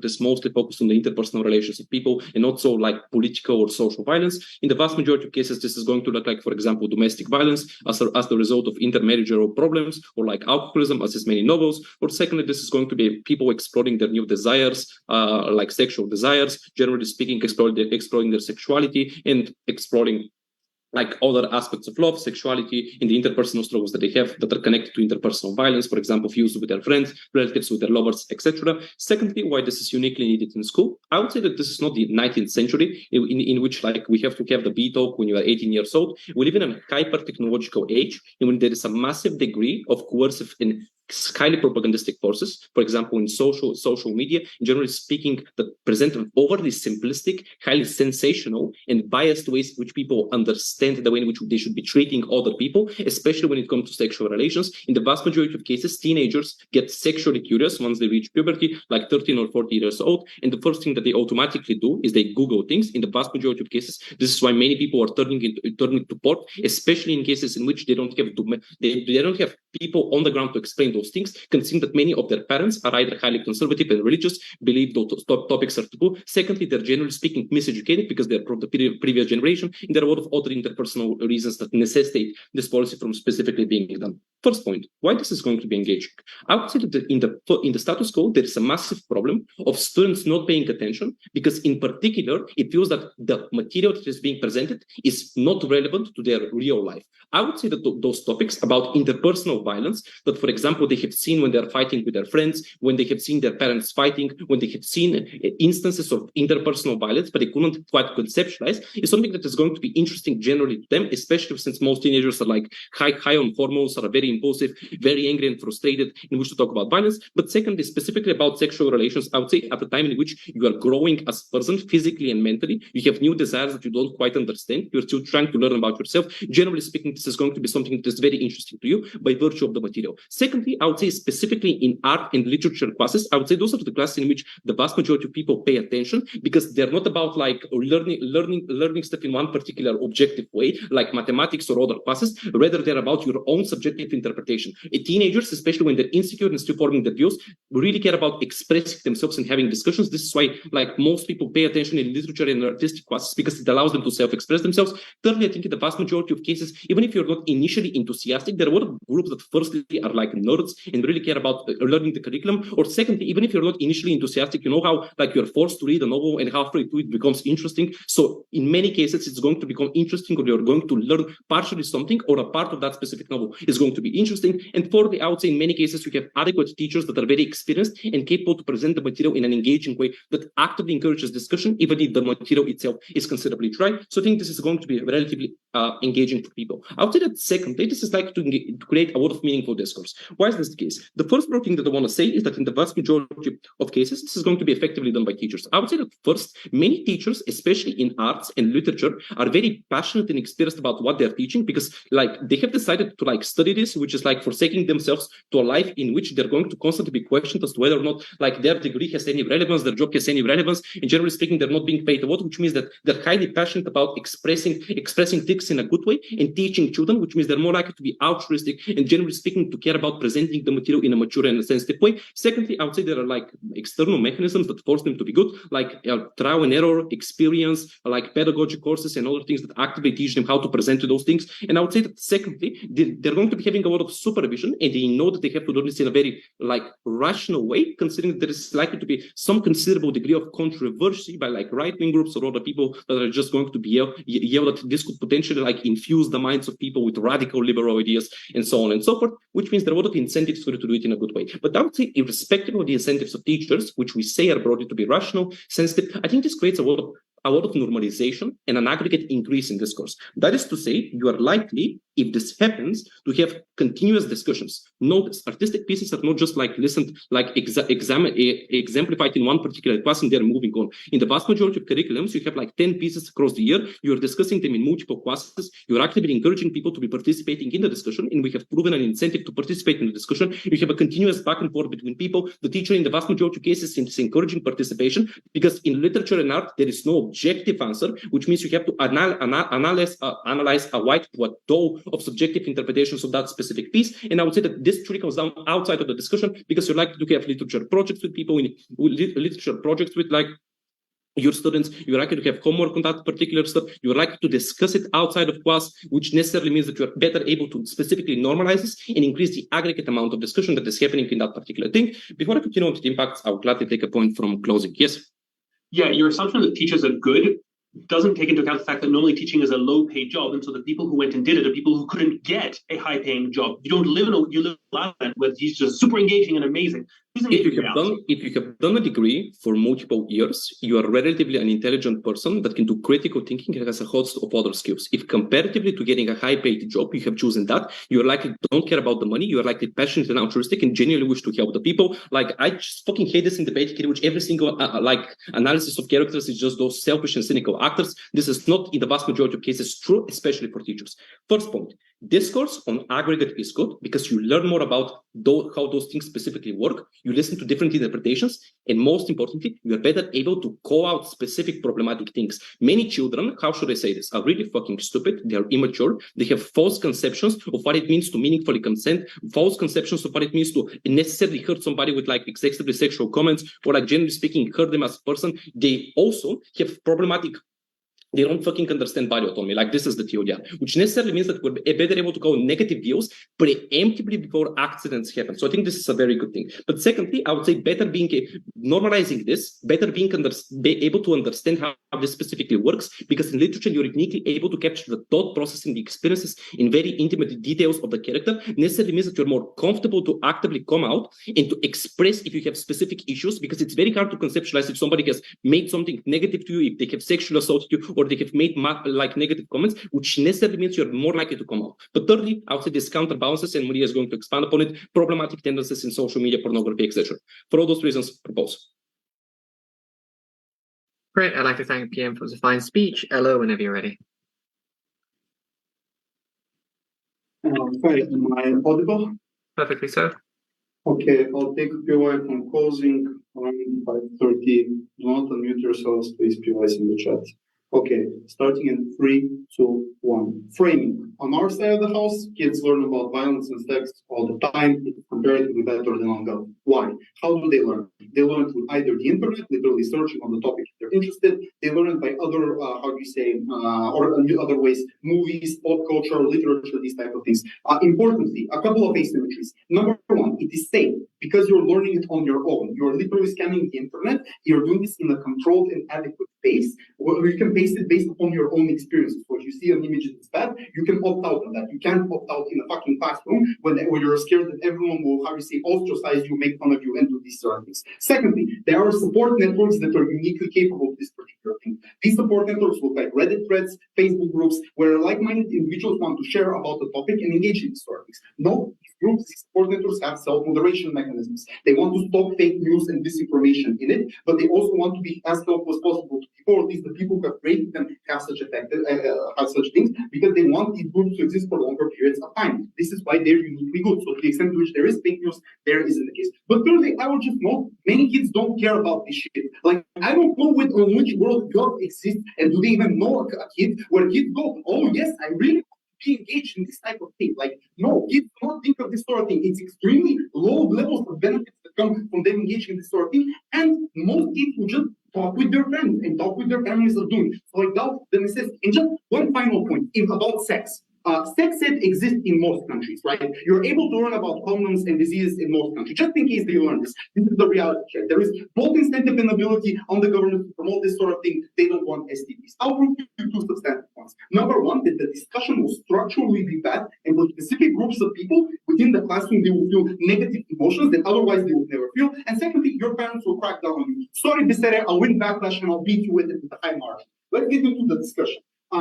that is mostly focused on the interpersonal relations of people and not so like political or social violence. In the vast majority of cases, this is going to look like, for example, domestic violence as the result of intermarriageal problems, or like alcoholism, as is many novels. Or secondly, this is going to be people exploring their new desires, like sexual desires, generally speaking, exploring their sexuality and exploring like other aspects of love, sexuality, in the interpersonal struggles that they have that are connected to interpersonal violence, for example, fused with their friends, relatives, with their lovers, etc. Secondly, why this is uniquely needed in school, I would say that this is not the 19th century in which like we have to have the B talk when you are 18 years old. We live in a hyper-technological age in which there is a massive degree of coercive and highly propagandistic forces, for example, in social media, generally speaking, that present overly simplistic, highly sensational, and biased ways which people understand the way in which they should be treating other people, especially when it comes to sexual relations. In the vast majority of cases, teenagers get sexually curious once they reach puberty, like 13 or 14 years old, and the first thing that they automatically do is they Google things. In the vast majority of cases, this is why many people are turning to porn, especially in cases in which they don't have people on the ground to explain those things, considering that many of their parents are either highly conservative and religious, believe those topics are taboo. Secondly, they're generally speaking miseducated because they're from the previous generation, and there are a lot of other interpersonal reasons that necessitate this policy from specifically being done. First point, why this is going to be engaging? I would say that in the status quo, there is a massive problem of students not paying attention, because in particular, it feels that the material that is being presented is not relevant to their real life. I would say that those topics about interpersonal violence that, for example, they have seen when they're fighting with their friends, when they have seen their parents fighting, when they have seen instances of interpersonal violence, but they couldn't quite conceptualize, is something that is going to be interesting generally to them, especially since most teenagers are like high on hormones, are very impulsive, very angry and frustrated, in which to talk about violence. But secondly, specifically about sexual relations, I would say at the time in which you are growing as a person, physically and mentally, you have new desires that you don't quite understand, you're still trying to learn about yourself. Generally speaking, this is going to be something that is very interesting to you by virtue of the material. Secondly, I would say specifically in art and literature classes, I would say those are the classes in which the vast majority of people pay attention, because they're not about like learning stuff in one particular objective way, like mathematics or other classes. Rather, they're about your own subjective interpretation. Teenagers, especially when they're insecure and still forming their views, really care about expressing themselves and having discussions. This is why like most people pay attention in literature and artistic classes, because it allows them to self-express themselves. Thirdly, I think in the vast majority of cases, even if you're not initially enthusiastic, there are a lot of groups that firstly are like nerds and really care about learning the curriculum. Or secondly, even if you're not initially enthusiastic, you know how like you're forced to read a novel and halfway through it becomes interesting. So in many cases, it's going to become interesting, or you're going to learn partially something, or a part of that specific novel is going to be interesting. And fourthly, I would say in many cases, you have adequate teachers that are very experienced and capable to present the material in an engaging way that actively encourages discussion, even if the material itself is considerably dry. So I think this is going to be relatively engaging for people. I would say that secondly, this is like to create a lot of meaningful discourse. Why is this the case? The first broad thing that I want to say is that in the vast majority of cases, this is going to be effectively done by teachers. I would say that first, many teachers, especially in arts and literature, are very passionate and experienced about what they're teaching, because like they have decided to like study this, which is like forsaking themselves to a life in which they're going to constantly be questioned as to whether or not like their degree has any relevance, their job has any relevance. And generally speaking, they're not being paid a lot, which means that they're highly passionate about expressing things in a good way and teaching children, which means they're more likely to be altruistic and generally speaking to care about presenting the material in a mature and a sensitive way. Secondly, I would say there are like external mechanisms that force them to be good, like trial and error experience, like pedagogy courses and other things that actively teach them how to present to those things. And I would say that secondly, they're going to be having a lot of supervision, and they know that they have to do this in a very like rational way, considering that there is likely to be some considerable degree of controversy by like right-wing groups or other people that are just going to be yelled that this could potentially like infuse the minds of people with radical liberal ideas and so on and so forth, which means there are a lot of incentives for you to do it in a good way. But I would say irrespective of the incentives of teachers, which we say are brought to be rational, sensitive, I think this creates a lot of normalization and an aggregate increase in discourse. That is to say, you are likely, if this happens, to have continuous discussions. Notice, artistic pieces are not just like listened, like exemplified in one particular class and they're moving on. In the vast majority of curriculums, you have like 10 pieces across the year. You're discussing them in multiple classes. You're actively encouraging people to be participating in the discussion, and we have proven an incentive to participate in the discussion. You have a continuous back and forth between people. The teacher, in the vast majority of cases, is encouraging participation, because in literature and art, there is no objective answer, which means you have to analyze a white plateau of subjective interpretations of that specific piece. And I would say that this trickles down outside of the discussion, because you're likely to have literature projects with people in literature projects with like your students, you're likely to have homework on that particular stuff, you're likely to discuss it outside of class, which necessarily means that you're better able to specifically normalize this and increase the aggregate amount of discussion that is happening in that particular thing. Before I continue on to the impacts, I would gladly take a point from closing. Yes? Yeah, your assumption that teachers are good doesn't take into account the fact that normally teaching is a low-paid job, and so the people who went and did it are people who couldn't get a high-paying job. You don't live you live in a land where teachers are super engaging and amazing. If you have done a degree for multiple years, you are relatively an intelligent person that can do critical thinking and has a host of other skills. If comparatively to getting a high-paid job, you have chosen that, you are likely don't care about the money, you are likely passionate and altruistic and genuinely wish to help the people. Like, I just fucking hate this in debate in which every single analysis of characters is just those selfish and cynical actors. This is not in the vast majority of cases true, especially for teachers. First point, discourse on aggregate is good because you learn more about how those things specifically work. You listen to different interpretations, and most importantly, you are better able to call out specific problematic things. Many children, how should I say this, are really fucking stupid. They are immature. They have false conceptions of what it means to meaningfully consent, false conceptions of what it means to necessarily hurt somebody with like excessively sexual comments, or like generally speaking, hurt them as a person. They also have problematic. They don't fucking understand body autonomy. Like, this is the TLDR, which necessarily means that we're better able to call negative views preemptively before accidents happen. So I think this is a very good thing. But secondly, I would say better being normalizing this, better being able to understand how this specifically works, because in literature, you're uniquely able to capture the thought process and the experiences in very intimate details of the character. Necessarily means that you're more comfortable to actively come out and to express if you have specific issues, because it's very hard to conceptualize if somebody has made something negative to you, if they have sexually assaulted you, or they have made like negative comments, which necessarily means you're more likely to come out. But thirdly, I would say this counterbalances, and Maria is going to expand upon it, problematic tendencies in social media, pornography, etc. For all those reasons, propose. Great. I'd like to thank PM for the fine speech. Hello, whenever you're ready. Hi, am I audible? Perfectly so. Okay, I'll take PY from closing on 5:30. Do not unmute yourselves, please. PY is in the chat. Okay, starting in 3, 2, 1. Framing. On our side of the house, kids learn about violence and sex all the time. It's comparatively better than on the. Why? How do they learn? They learn through either the internet, literally searching on the topic they're interested. They learn it by other, or other ways, movies, pop culture, literature, these type of things. Importantly, a couple of asymmetries. Number one, it is safe because you're learning it on your own. You're literally scanning the internet. You're doing this in a controlled and adequate pace, where you can paste it based upon your own experiences. So if you see an image that's bad, you can opt out of that. You can't opt out in a fucking classroom when you're scared that everyone will, ostracize you, make fun of you, and do these sort of things. Secondly, there are support networks that are uniquely capable of this particular thing. These support networks look like Reddit threads, Facebook groups, where like-minded individuals want to share about the topic and engage in these sort of things. No, these groups, these support networks have self-moderation mechanisms. They want to stop fake news and disinformation in it, but they also want to be as helpful as possible to people, or at least the people who have created them have such things, because they want these groups to exist for longer periods of time. This is why they're uniquely good. So to the extent to which there is fake news, there isn't the case. But thirdly, I would just note, many kids don't care about this shit. Like, I don't know on which world God exists, and do they even know a kid where kids go, oh yes, I really want to be engaged in this type of thing. Like, no, kids do not think of this sort of thing. It's extremely low levels of benefits that come from them engaging in this sort of thing, and most kids will just talk with their friends and talk with their families of doing. So I doubt the necessity. And just one final point about sex. Sex ed exists in most countries, right? You're able to learn about condoms and diseases in most countries, just in case they learn this. This is the reality check. There is both incentive and ability on the government to promote this sort of thing. They don't want STDs. I'll prove you two substantive points. Number one, that the discussion will structurally be bad, and for specific groups of people within the classroom, they will feel negative emotions that otherwise they would never feel. And secondly, your parents will crack down on you. Sorry, Bisere, I'll win backlash and I'll beat you with it with a high margin. Let's get into the discussion.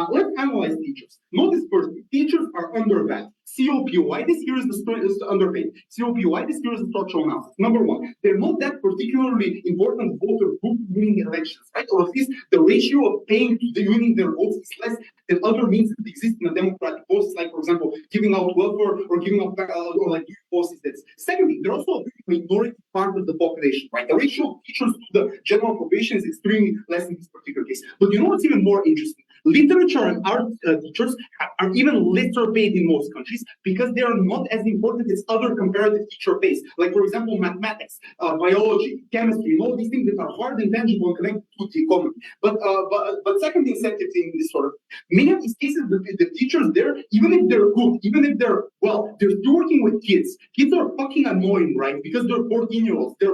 Let's analyze teachers. Notice first, teachers are underpaid. COPO, this here is the underpaid. COPO, this here is the structural analysis. Number one, they're not that particularly important voter group winning elections, right? Or at least the ratio of paying to the winning their votes is less than other means that exist in a democratic process, like, for example, giving out welfare or giving out or like policies. Secondly, they're also a minority part of the population, right? The ratio of teachers to the general population is extremely less in this particular case. But you know what's even more interesting? Literature and art teachers are even lesser paid in most countries because they are not as important as other comparative teacher pays. Like, for example, mathematics, biology, chemistry, all these things that are hard and tangible and connected to the economy. But second incentive in this sort of many of these cases, the teachers there, even if they're good, even if they're well, they're still working with kids. Kids are fucking annoying, right? Because they're 14-year-olds. Their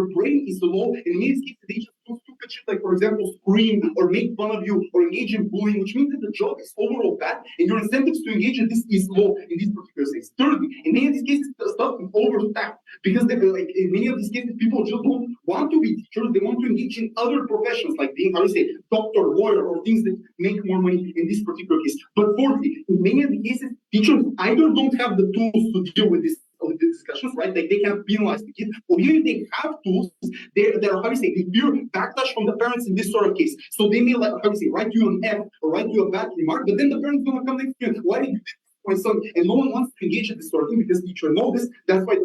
brain is low, and in many cases they just do stupid shit like, for example, scream or make fun of you or engage in bullying, which means that the job is overall bad, and your incentives to engage in this is low in these particular things. Thirdly, in many of these cases, the stuff is overstaffed because like in many of these cases, people just don't want to be teachers. They want to engage in other professions like being, doctor, lawyer, or things that make more money in this particular case. But fourthly, in many of the cases, teachers either don't have the tools to deal with this of the discussions, right? Like they can't penalize the kid, or even if they have tools, they're they fear backlash from the parents in this sort of case. So they may write you an F or write you a bad remark, but then the parents gonna come next to you. Why did you do this to my son? And no one wants to engage in this sort of thing because teacher knows this. That's why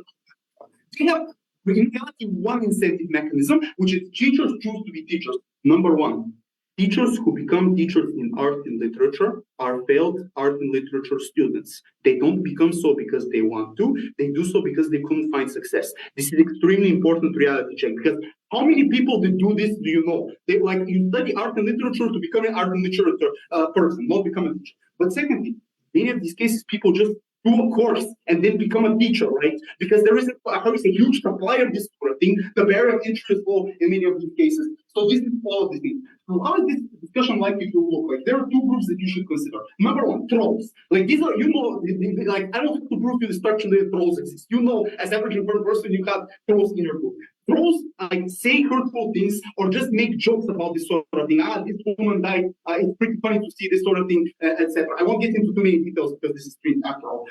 they have in reality one incentive mechanism, which is teachers choose to be teachers. Number one. Teachers who become teachers in art and literature are failed art and literature students. They don't become so because they want to. They do so because they couldn't find success. This is extremely important reality check because how many people that do this do you know? You study art and literature to become an art and literature person, not become a teacher. But secondly, many of these cases, people just do a course and then become a teacher, right? Because there is a huge supply of this sort of thing. The barrier of entry is low in many of these cases. So this is all of these things. So how is this discussion likely to look like? There are two groups that you should consider. Number one, trolls. Like these are, like I don't have to prove to the structure that trolls exist. You know, as average person, you have trolls in your group. Trolls say hurtful things or just make jokes about this sort of thing. This woman died. It's pretty funny to see this sort of thing, etc. I won't get into too many details because this is street after all.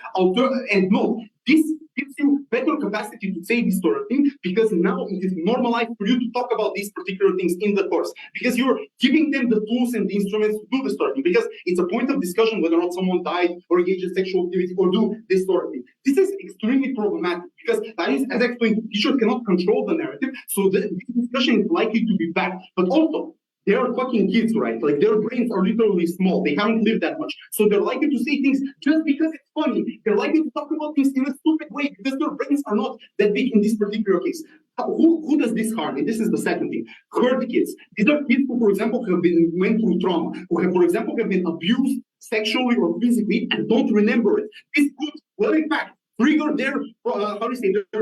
And no, this gives you better capacity to say this sort of thing because now it is normalized for you to talk about these particular things in the course because you're giving them the tools and the instruments to do this sort of thing because it's a point of discussion whether or not someone died or engaged in sexual activity or do this sort of thing. This is extremely problematic because that is, as I explained, teachers cannot control the narrative, so this discussion is likely to be bad. But also, they are fucking kids, right? Like their brains are literally small. They haven't lived that much. So they're likely to say things just because it's funny. They're likely to talk about things in a stupid way because their brains are not that big in this particular case. Who does this harm? And this is the second thing. Hurt kids. These are kids who, for example, went through trauma, who have, for example, have been abused sexually or physically and don't remember it. This could, well, in fact, trigger their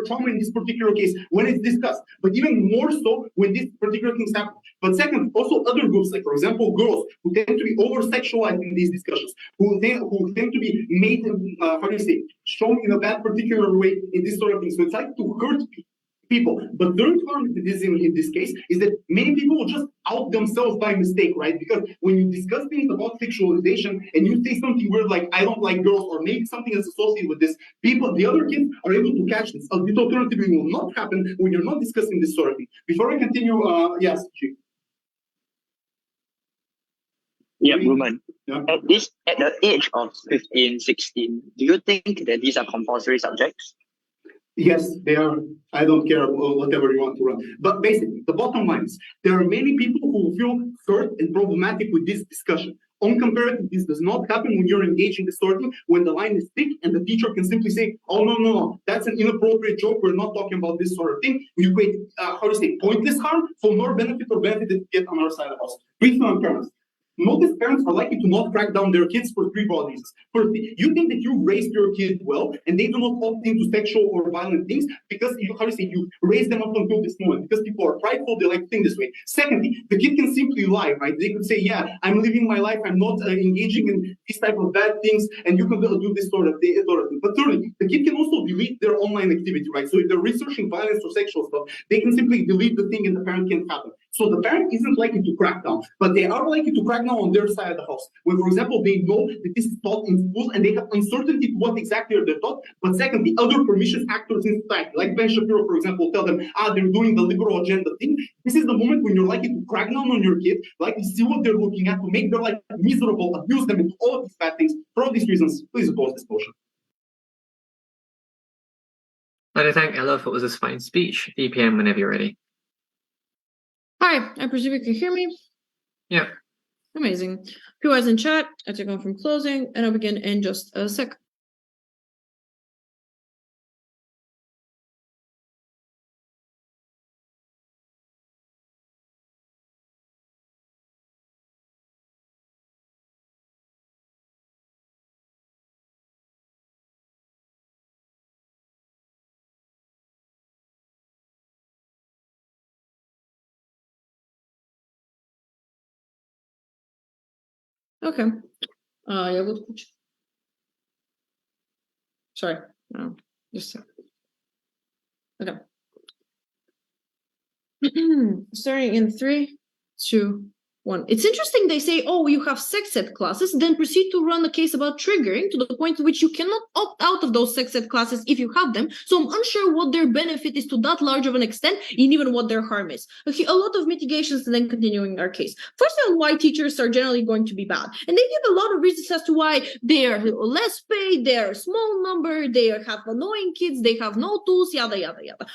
trauma in this particular case when it's discussed, but even more so when these particular things happen. But second, also other groups, like for example, girls who tend to be over-sexualized in these discussions, who tend to be made, shown in a bad particular way in this sort of thing. So it's like to hurt people. But third harm in this case is that many people will just out themselves by mistake, right? Because when you discuss things about sexualization and you say something weird like I don't like girls or maybe something that's associated with this, the other kids are able to catch this. This alternatively will not happen when you're not discussing this sort of thing. Before I continue, yes, G. Yeah, Ruben. Yeah. At the age of 15, 16, do you think that these are compulsory subjects? Yes, they are. I don't care whatever you want to run. But basically, the bottom line is there are many people who feel hurt and problematic with this discussion. On comparative, this does not happen when you're engaging the sort of thing, when the line is thick and the teacher can simply say, oh, no, that's an inappropriate joke. We're not talking about this sort of thing. You create, pointless harm for more benefit or benefit that you get on our side of us. Briefly on parents. Notice parents are likely to not crack down their kids for three broad reasons. Firstly, you think that you raised your kid well and they do not opt into sexual or violent things because you raised them up until this moment because people are prideful, they like to think this way. Secondly, the kid can simply lie, right? They could say, yeah, I'm living my life, I'm not engaging in these type of bad things, and you can do this sort of thing. But thirdly, the kid can also delete their online activity, right? So if they're researching violence or sexual stuff, they can simply delete the thing and the parent can't happen. So the parent isn't likely to crack down, but they are likely to crack down on their side of the house. When, for example, they know that this is taught in schools and they have uncertainty to what exactly are they taught. But secondly, other pernicious actors in society, like Ben Shapiro, for example, tell them, they're doing the liberal agenda thing. This is the moment when you're likely to crack down on your kid, likely see what they're looking at, to make their life miserable, abuse them, and all of these bad things. For all these reasons, please oppose this motion. I'd like to thank Ella for this fine speech. EPM whenever you're ready. Hi, I presume you can hear me? Yeah. Amazing. PY's in chat. I take on from closing, and I'll begin in just a sec. Okay. Yeah, we'll sorry. No, just a sec. Okay. Starting in 3, 2, 1. It's interesting they say, oh, you have sex ed classes, then proceed to run a case about triggering to the point at which you cannot opt out of those sex ed classes if you have them. So I'm unsure what their benefit is to that large of an extent and even what their harm is. Okay, a lot of mitigations and then continuing our case. First on why teachers are generally going to be bad. And they give a lot of reasons as to why they are less paid, they are a small number, they have annoying kids, they have no tools, yada, yada, yada.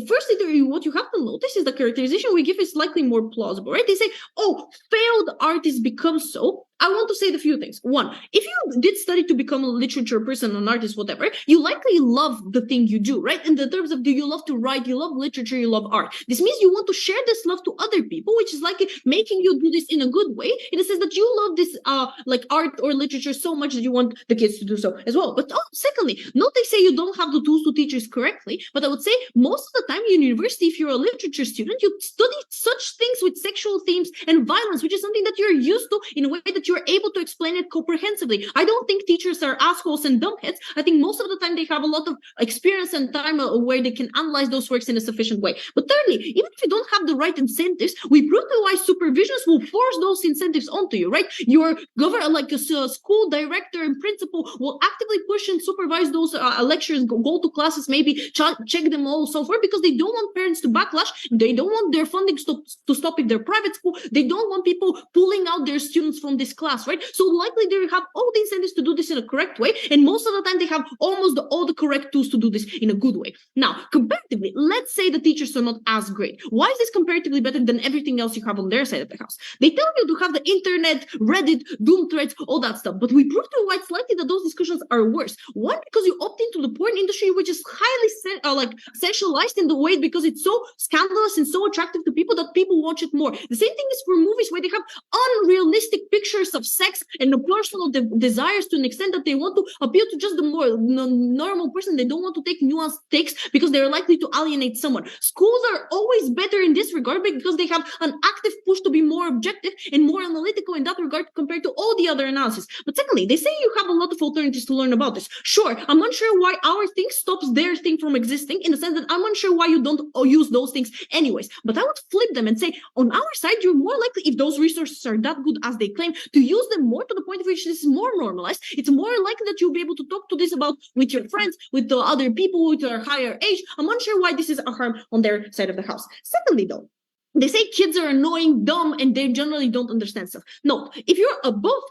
Firstly, what you have to notice is the characterization we give is slightly more plausible, right? They say, oh, failed artists become so. I want to say the few things. One, if you did study to become a literature person, an artist, whatever, you likely love the thing you do, right? In the terms of, do you love to write, you love literature, you love art. This means you want to share this love to other people, which is like making you do this in a good way, in the sense that you love this like art or literature so much that you want the kids to do so as well. But secondly, not they say you don't have the tools to teach this correctly, but I would say most of the time in university, if you're a literature student, you study such things with sexual themes and violence, which is something that you're used to in a way that you're able to explain it comprehensively. I don't think teachers are assholes and dumbheads. I think most of the time they have a lot of experience and time where they can analyze those works in a sufficient way. But thirdly, even if you don't have the right incentives, we brutalize supervisions will force those incentives onto you, right? Your like a school director and principal will actively push and supervise those lectures, go to classes, maybe check them all, so forth, because they don't want parents to backlash. They don't want their funding to stop if they're private school. They don't want people pulling out their students from this class, right? So likely they have all the incentives to do this in a correct way, and most of the time they have almost all the correct tools to do this in a good way. Now, comparatively, let's say the teachers are not as great. Why is this comparatively better than everything else you have on their side of the house? They tell you to have the internet, Reddit, Doom threads, all that stuff, but we prove to why it's likely that those discussions are worse. One, because you opt into the porn industry, which is highly sexualized in the way because it's so scandalous and so attractive to people that people watch it more. The same thing is for movies where they have unrealistic pictures of sex and the personal desires to an extent that they want to appeal to just the more normal person. They don't want to take nuanced takes because they're likely to alienate someone. Schools are always better in this regard because they have an active push to be more objective and more analytical in that regard compared to all the other analysis. But secondly, they say you have a lot of alternatives to learn about this. Sure, I'm unsure why our thing stops their thing from existing, in the sense that I'm unsure why you don't use those things anyways. But I would flip them and say, on our side, you're more likely, if those resources are that good as they claim, to use them more to the point of which this is more normalized. It's more likely that you'll be able to talk to this about with your friends, with the other people with a higher age. I'm unsure why this is a harm on their side of the house. Secondly, though, they say kids are annoying, dumb, and they generally don't understand stuff. No, if you're above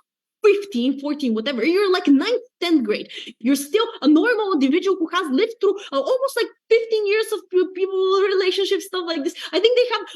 15, 14, whatever, you're like 9th, 10th grade. You're still a normal individual who has lived through almost like 15 years of people relationships, stuff like this.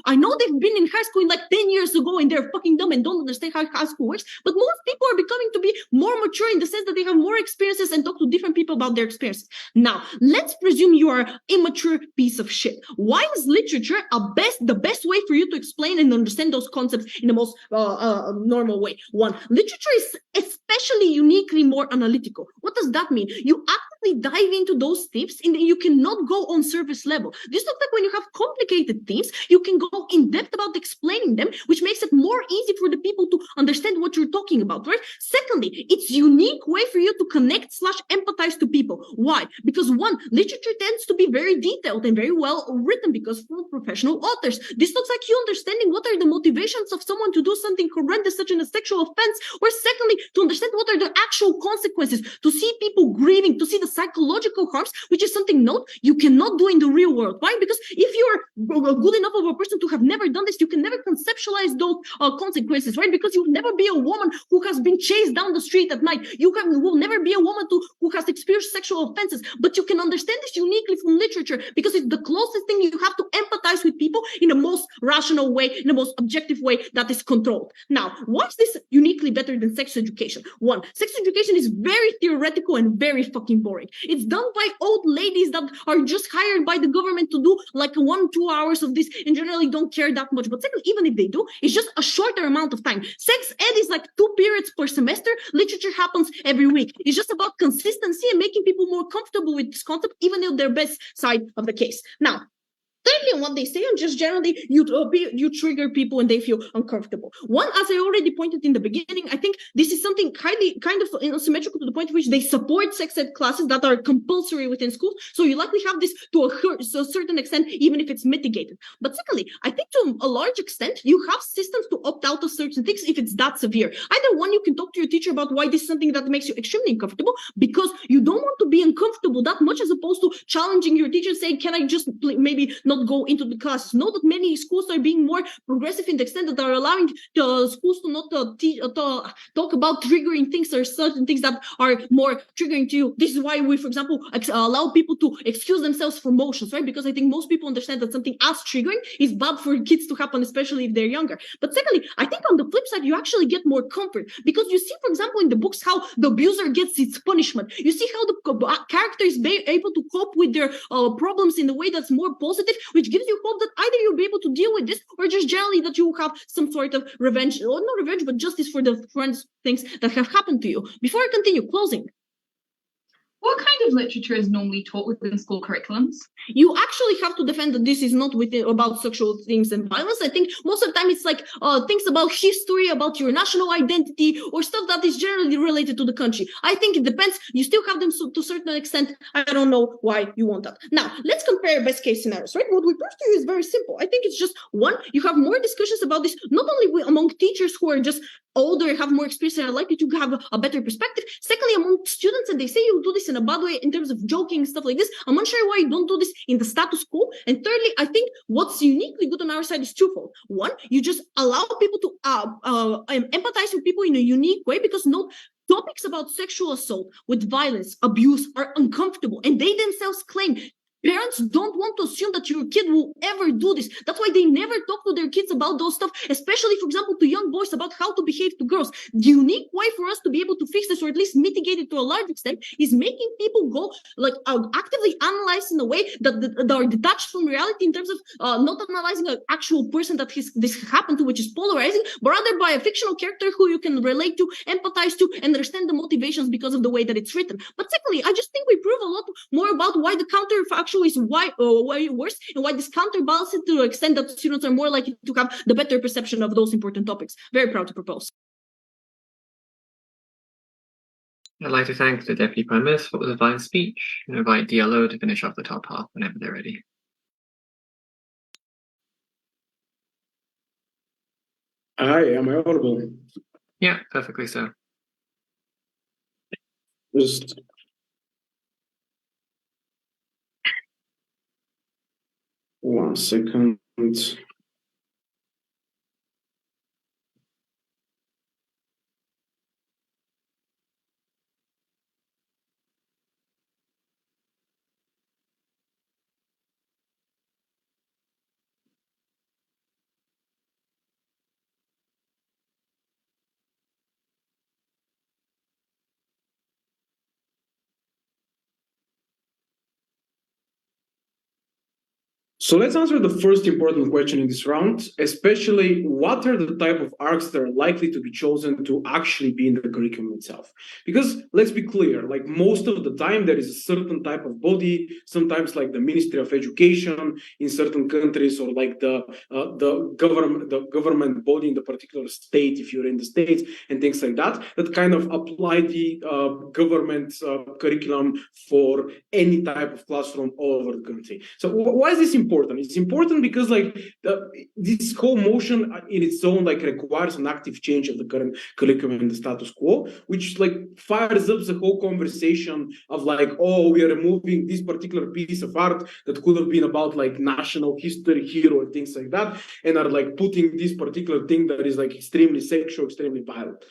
I know they've been in high school like 10 years ago and they're fucking dumb and don't understand how high school works. But most people are becoming to be more mature in the sense that they have more experiences and talk to different people about their experiences. Now, let's presume you are an immature piece of shit. Why is literature the best way for you to explain and understand those concepts in the most normal way? One, literature is especially uniquely more analytical. What does that mean? You actively dive into those themes and you cannot go on surface level. This looks like when you have complicated themes, you can go in depth about explaining them, which makes it more easy for the people to understand what you're talking about, right? Secondly, it's a unique way for you to connect / empathize to people. Why? Because one, literature tends to be very detailed and very well written because for professional authors. This looks like you understanding what are the motivations of someone to do something horrendous such as a sexual offense, or secondly, secondly, to understand what are the actual consequences, to see people grieving, to see the psychological harms, which is something you cannot do in the real world. Why? Because if you're good enough of a person to have never done this, you can never conceptualize those consequences, right? Because you'll never be a woman who has been chased down the street at night. You will never be a woman who has experienced sexual offenses, but you can understand this uniquely from literature because it's the closest thing you have to empathize with people in the most rational way, in the most objective way that is controlled. Now, why is this uniquely better than sex education? One, sex education is very theoretical and very fucking boring. It's done by old ladies that are just hired by the government to do like 1-2 hours of this and generally don't care that much. But second, even if they do, it's just a shorter amount of time. Sex ed is like 2 periods per semester. Literature happens every week. It's just about consistency and making people more comfortable with this concept, even in their best side of the case. Now, thirdly, on what they say, and just generally, you trigger people and they feel uncomfortable. One, as I already pointed in the beginning, I think this is something kind of symmetrical to the point at which they support sex ed classes that are compulsory within schools. So you likely have this to a certain extent, even if it's mitigated. But secondly, I think to a large extent, you have systems to opt out of certain things if it's that severe. Either one, you can talk to your teacher about why this is something that makes you extremely uncomfortable because you don't want to be uncomfortable that much, as opposed to challenging your teacher, saying, can I just maybe not go into the classes? Know that many schools are being more progressive in the extent that are allowing the schools to not talk about triggering things or certain things that are more triggering to you. This is why we, for example, allow people to excuse themselves from motions, right? Because I think most people understand that something as triggering is bad for kids to happen, especially if they're younger. But secondly, I think on the flip side, you actually get more comfort because you see, for example, in the books how the abuser gets its punishment. You see how the character is able to cope with their problems in a way that's more positive, which gives you hope that either you'll be able to deal with this or just generally that you will have some sort of revenge, or not revenge, but justice for the things that have happened to you. Before I continue, closing. What kind of literature is normally taught within school curriculums? You actually have to defend that this is not about sexual things and violence. I think most of the time it's like things about history, about your national identity, or stuff that is generally related to the country. I think it depends. You still have them to a certain extent. I don't know why you want that. Now, let's compare best case scenarios, right? What we prove to you is very simple. I think it's just one, you have more discussions about this, not only among teachers who are just older, have more experience, and are likely to have a better perspective. Secondly, among students, and they say you do this in a bad way in terms of joking and stuff like this. I'm unsure why you don't do this in the status quo. And thirdly, I think what's uniquely good on our side is twofold. One, you just allow people to empathize with people in a unique way, because topics about sexual assault with violence, abuse are uncomfortable, and they themselves claim parents don't want to assume that your kid will ever do this. That's why they never talk to their kids about those stuff, especially, for example, to young boys about how to behave to girls. The unique way for us to be able to fix this, or at least mitigate it to a large extent, is making people go actively analyze in a way that are detached from reality, in terms of not analyzing an actual person that this happened to, which is polarizing, but rather by a fictional character who you can relate to, empathize to, and understand the motivations because of the way that it's written. But secondly, I just think we prove a lot more about why the counterfactual is way worse, and why this counterbalances to the extent that students are more likely to have the better perception of those important topics. Very proud to propose. I'd like to thank the Deputy Prime Minister for the fine speech, and invite DLO to finish off the top half whenever they're ready. Hi, am I audible? Yeah, perfectly so. Just one second. So let's answer the first important question in this round, especially what are the type of arcs that are likely to be chosen to actually be in the curriculum itself? Because let's be clear, like most of the time there is a certain type of body, sometimes like the Ministry of Education in certain countries, or like the government body in the particular state, if you're in the States, and things like that, that kind of apply the government curriculum for any type of classroom all over the country. So why is this important? important? It's important because like this whole motion in its own like requires an active change of the current curriculum and the status quo, which like fires up the whole conversation of like, oh, we are removing this particular piece of art that could have been about like national history, hero, and things like that, and are like putting this particular thing that is like extremely sexual, extremely violent.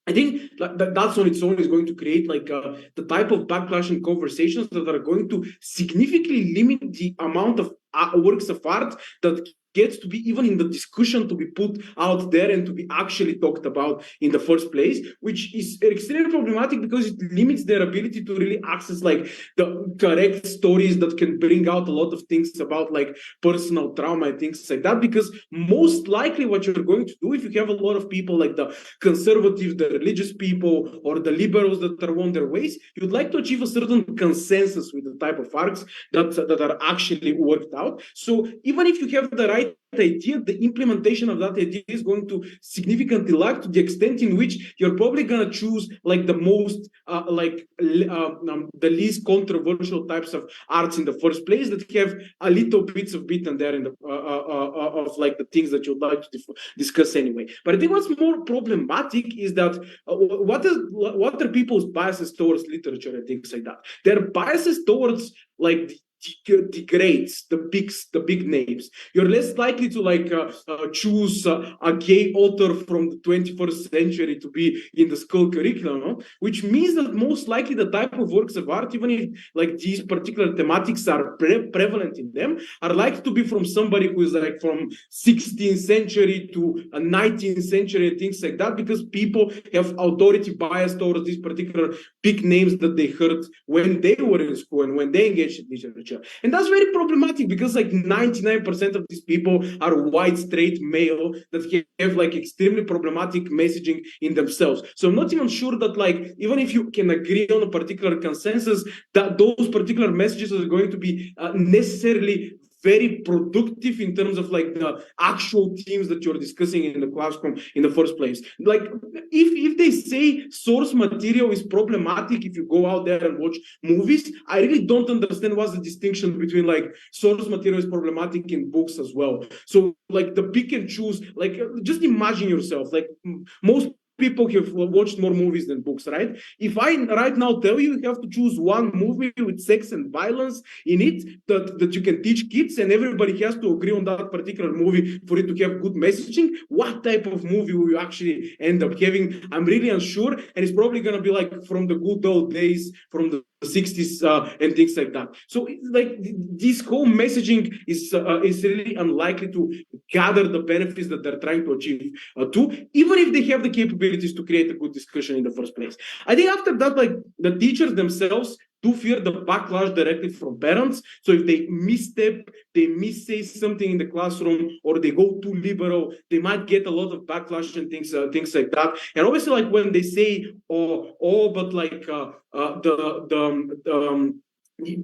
I think that's on its own is going to create like the type of backlash and conversations that are going to significantly limit the amount of works of art that gets to be even in the discussion to be put out there and to be actually talked about in the first place, which is extremely problematic because it limits their ability to really access like the correct stories that can bring out a lot of things about like personal trauma and things like that. Because most likely what you're going to do if you have a lot of people like the conservative, the religious people, or the liberals that are on their ways, you'd like to achieve a certain consensus with the type of arts that are actually worked out. So even if you have the right idea, the implementation of that idea is going to significantly lag to the extent in which you're probably going to choose like the most the least controversial types of arts in the first place that have a little bits of bit and there in the of like the things that you'd like to discuss anyway. But I think what's more problematic is that what are people's biases towards literature and things like that? Their biases towards like the greats, the big names. You're less likely to like choose a gay author from the 21st century to be in the school curriculum, which means that most likely the type of works of art, even if like these particular thematics are prevalent in them, are likely to be from somebody who is like from 16th century to 19th century and things like that, because people have authority bias towards these particular big names that they heard when they were in school and when they engaged in literature. And that's very problematic because like 99% of these people are white, straight, male that have like extremely problematic messaging in themselves. So I'm not even sure that like, even if you can agree on a particular consensus, that those particular messages are going to be necessarily very productive in terms of like the actual themes that you're discussing in the classroom in the first place. Like if they say source material is problematic if you go out there and watch movies, I really don't understand what's the distinction between like source material is problematic in books as well. So like the pick and choose, like just imagine yourself, like most people have watched more movies than books, right? If I right now tell you you have to choose one movie with sex and violence in it that you can teach kids and everybody has to agree on that particular movie for it to have good messaging, what type of movie will you actually end up having? I'm really unsure, and it's probably going to be like from the good old days, from the 60s and things like that. So like this whole messaging is really unlikely to gather the benefits that they're trying to achieve even if they have the capabilities to create a good discussion in the first place. I think after that, like the teachers themselves do fear the backlash directly from parents. So if they misstep, they missay something in the classroom, or they go too liberal, they might get a lot of backlash and things like that. And obviously, like when they say, but like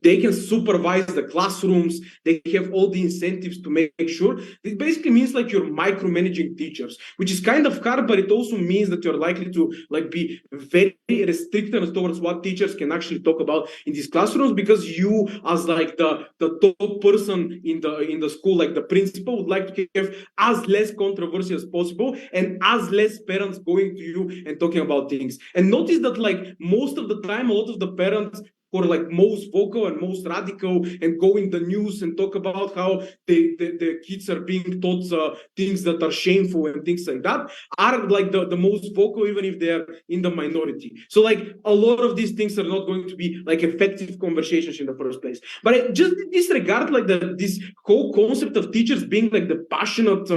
they can supervise the classrooms, they have all the incentives to make sure. It basically means like you're micromanaging teachers, which is kind of hard, but it also means that you're likely to like be very restricted towards what teachers can actually talk about in these classrooms, because you as like the top person in the school, like the principal, would like to have as less controversy as possible and as less parents going to you and talking about things. And notice that like most of the time, a lot of the parents who are like most vocal and most radical and go in the news and talk about how the kids are being taught things that are shameful and things like that, are like the most vocal, even if they are in the minority. So like a lot of these things are not going to be like effective conversations in the first place. But I just disregard like this whole concept of teachers being like the passionate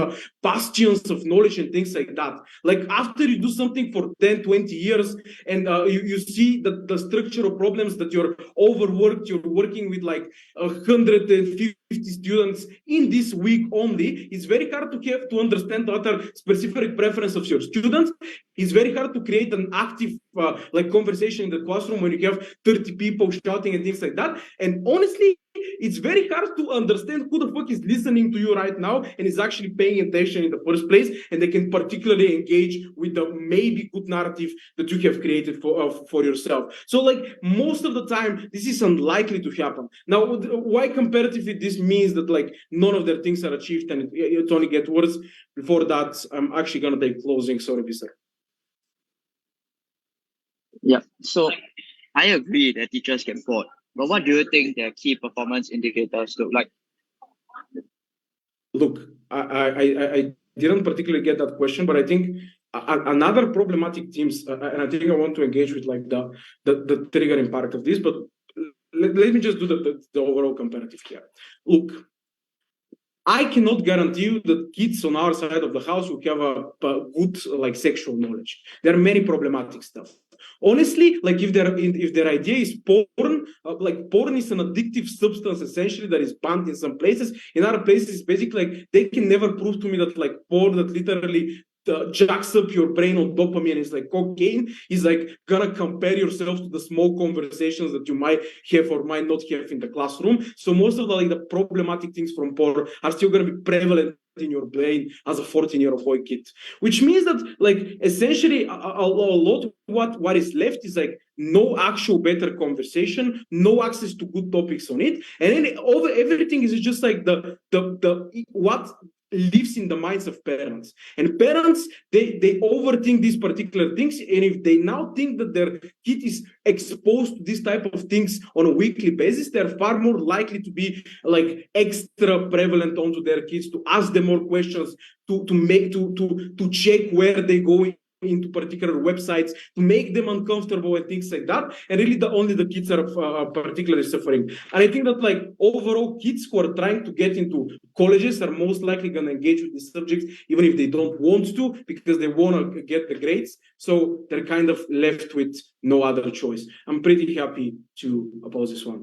bastions of knowledge and things like that. Like after you do something for 10, 20 years and you see that the structural problems that you're overworked, you're working with like 150 students in this week only, it's very hard to have to understand what are specific preference of your students. It's very hard to create an active like conversation in the classroom when you have 30 people shouting and things like that. And honestly, it's very hard to understand who the fuck is listening to you right now and is actually paying attention in the first place, and they can particularly engage with the maybe good narrative that you have created for yourself. So like most of the time, this is unlikely to happen. Now, why comparatively this means that like none of their things are achieved and it only gets worse. Before that, I'm actually gonna take closing. Sorry, Visar. Yeah, so I agree that teachers get bored, but what do you think their key performance indicators look like? Look, I didn't particularly get that question, but I think another problematic themes, and I think I want to engage with like the triggering part of this, but let me just do the overall comparative here. Look, I cannot guarantee you that kids on our side of the house will have a good like sexual knowledge. There are many problematic stuff. Honestly, like if their idea is porn, like porn is an addictive substance essentially that is banned in some places. In other places, basically like they can never prove to me that like porn that literally jacks up your brain on dopamine is like cocaine is like gonna compare yourself to the small conversations that you might have or might not have in the classroom. So most of the like the problematic things from porn are still gonna be prevalent in your brain as a 14-year-old boy kid, which means that like essentially a lot what is left is like no actual better conversation, no access to good topics on it, and then everything is just like the what lives in the minds of parents. And parents, they overthink these particular things, and if they now think that their kid is exposed to this type of things on a weekly basis, they're far more likely to be like extra prevalent onto their kids, to ask them more questions, to check where they go into particular websites, to make them uncomfortable and things like that. And really only the kids are particularly suffering. And I think that like overall kids who are trying to get into colleges are most likely going to engage with these subjects, even if they don't want to, because they want to get the grades. So they're kind of left with no other choice. I'm pretty happy to oppose this one.